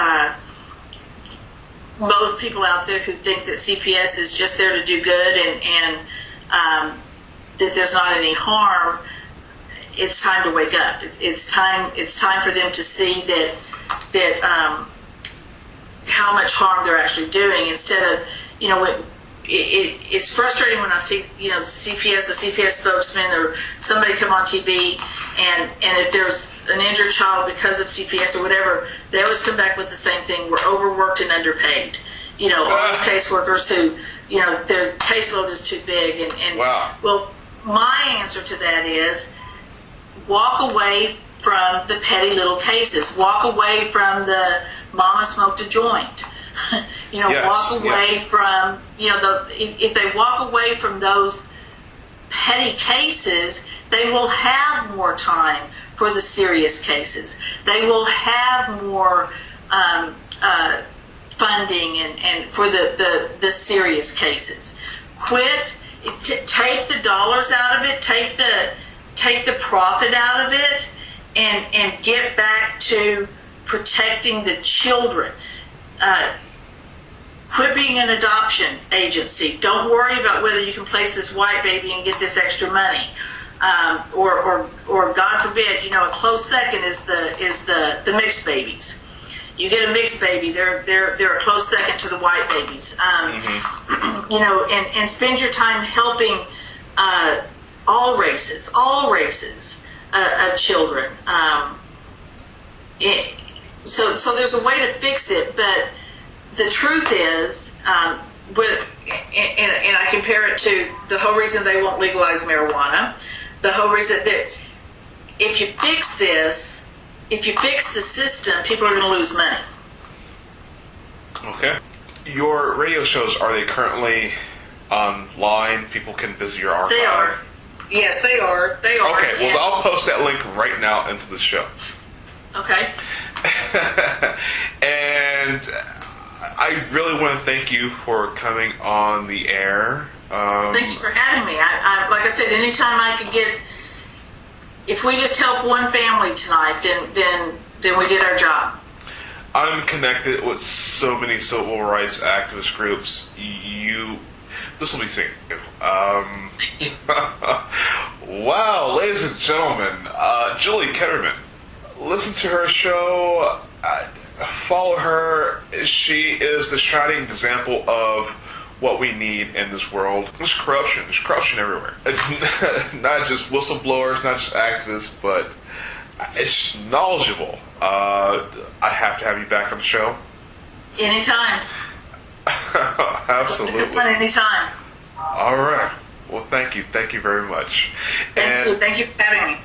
most people out there who think that CPS is just there to do good and that there's not any harm, it's time to wake up. It's time for them to see that how much harm they're actually doing, instead of it's frustrating when I see the CPS spokesman or somebody come on TV and if there's an injured child because of CPS or whatever, they always come back with the same thing: we're overworked and underpaid. All these caseworkers who their caseload is too big and wow. Well, my answer to that is walk away from the petty little cases. Walk away from the mama smoked a joint. Yes, walk away from, if they walk away from those petty cases, they will have more time for the serious cases. They will have more funding and for the serious cases. Take the dollars out of it, take the profit out of it, and get back to protecting the children. Quit being an adoption agency. Don't worry about whether you can place this white baby and get this extra money, or God forbid, a close second is the mixed babies. You get a mixed baby, they're a close second to the white babies. And spend your time helping all races of children. So there's a way to fix it, but the truth is, and I compare it to the whole reason they won't legalize marijuana, the whole reason that if you fix the system, people are going to lose money. Okay. Your radio shows, are they currently online? People can visit your archive? They are. Yes, they are. They are. Okay, well, I'll post that link right now into the show. Okay. And I really want to thank you for coming on the air. Thank you for having me. I like I said, anytime I could get, if we just help one family tonight, then we did our job. I'm connected with so many civil rights activist groups. This will be seen. Thank you. Wow, ladies and gentlemen, Julie Ketterman. Listen to her show. Follow her. She is the shining example of what we need in this world. There's corruption. There's corruption everywhere. Not just whistleblowers, not just activists, but it's knowledgeable. I have to have you back on the show. Anytime. Absolutely. Anytime. All right. Well, thank you. Thank you very much. Thank you for having me.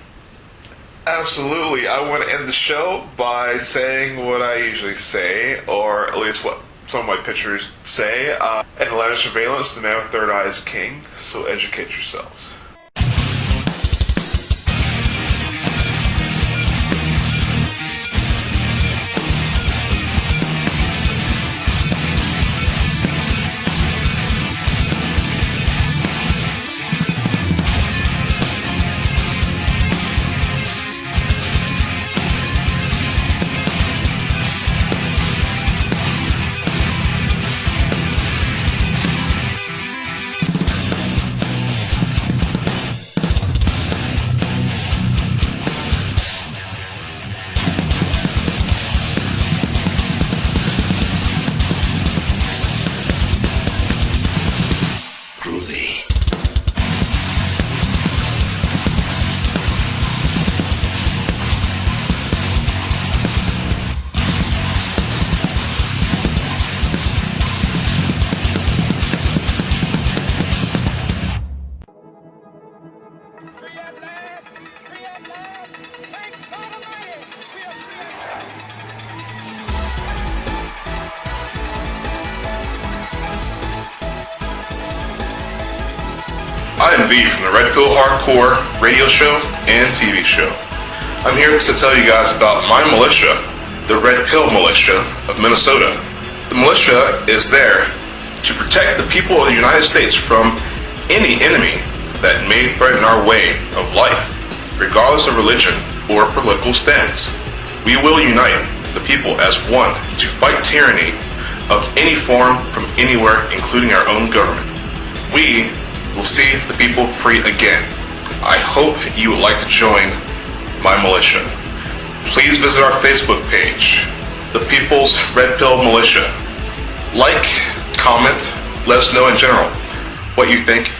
Absolutely. I want to end the show by saying what I usually say, or at least what some of my pictures say. In the line of surveillance, the man with third eye is king, so educate yourselves. I am V from the Red Pill Hardcore radio show and TV show. I'm here to tell you guys about my militia, the Red Pill Militia of Minnesota. The militia is there to protect the people of the United States from any enemy that may threaten our way of life, regardless of religion or political stance. We will unite the people as one to fight tyranny of any form from anywhere, including our own government. We will see the people free again. I hope you would like to join my militia. Please visit our Facebook page, The People's Red Pill Militia. Like, comment, let us know in general what you think.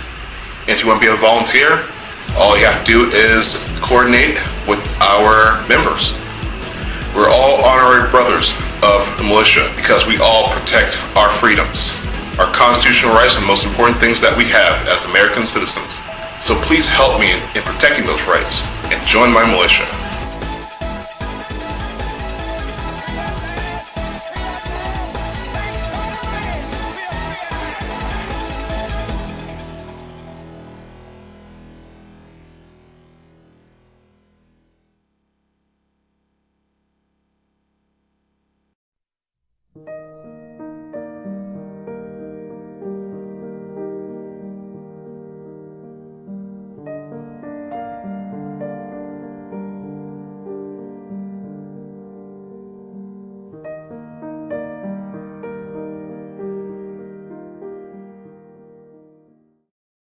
And if you want to be a volunteer, all you have to do is coordinate with our members. We're all honorary brothers of the militia because we all protect our freedoms, our constitutional rights, and the most important things that we have as American citizens. So please help me in protecting those rights and join my militia.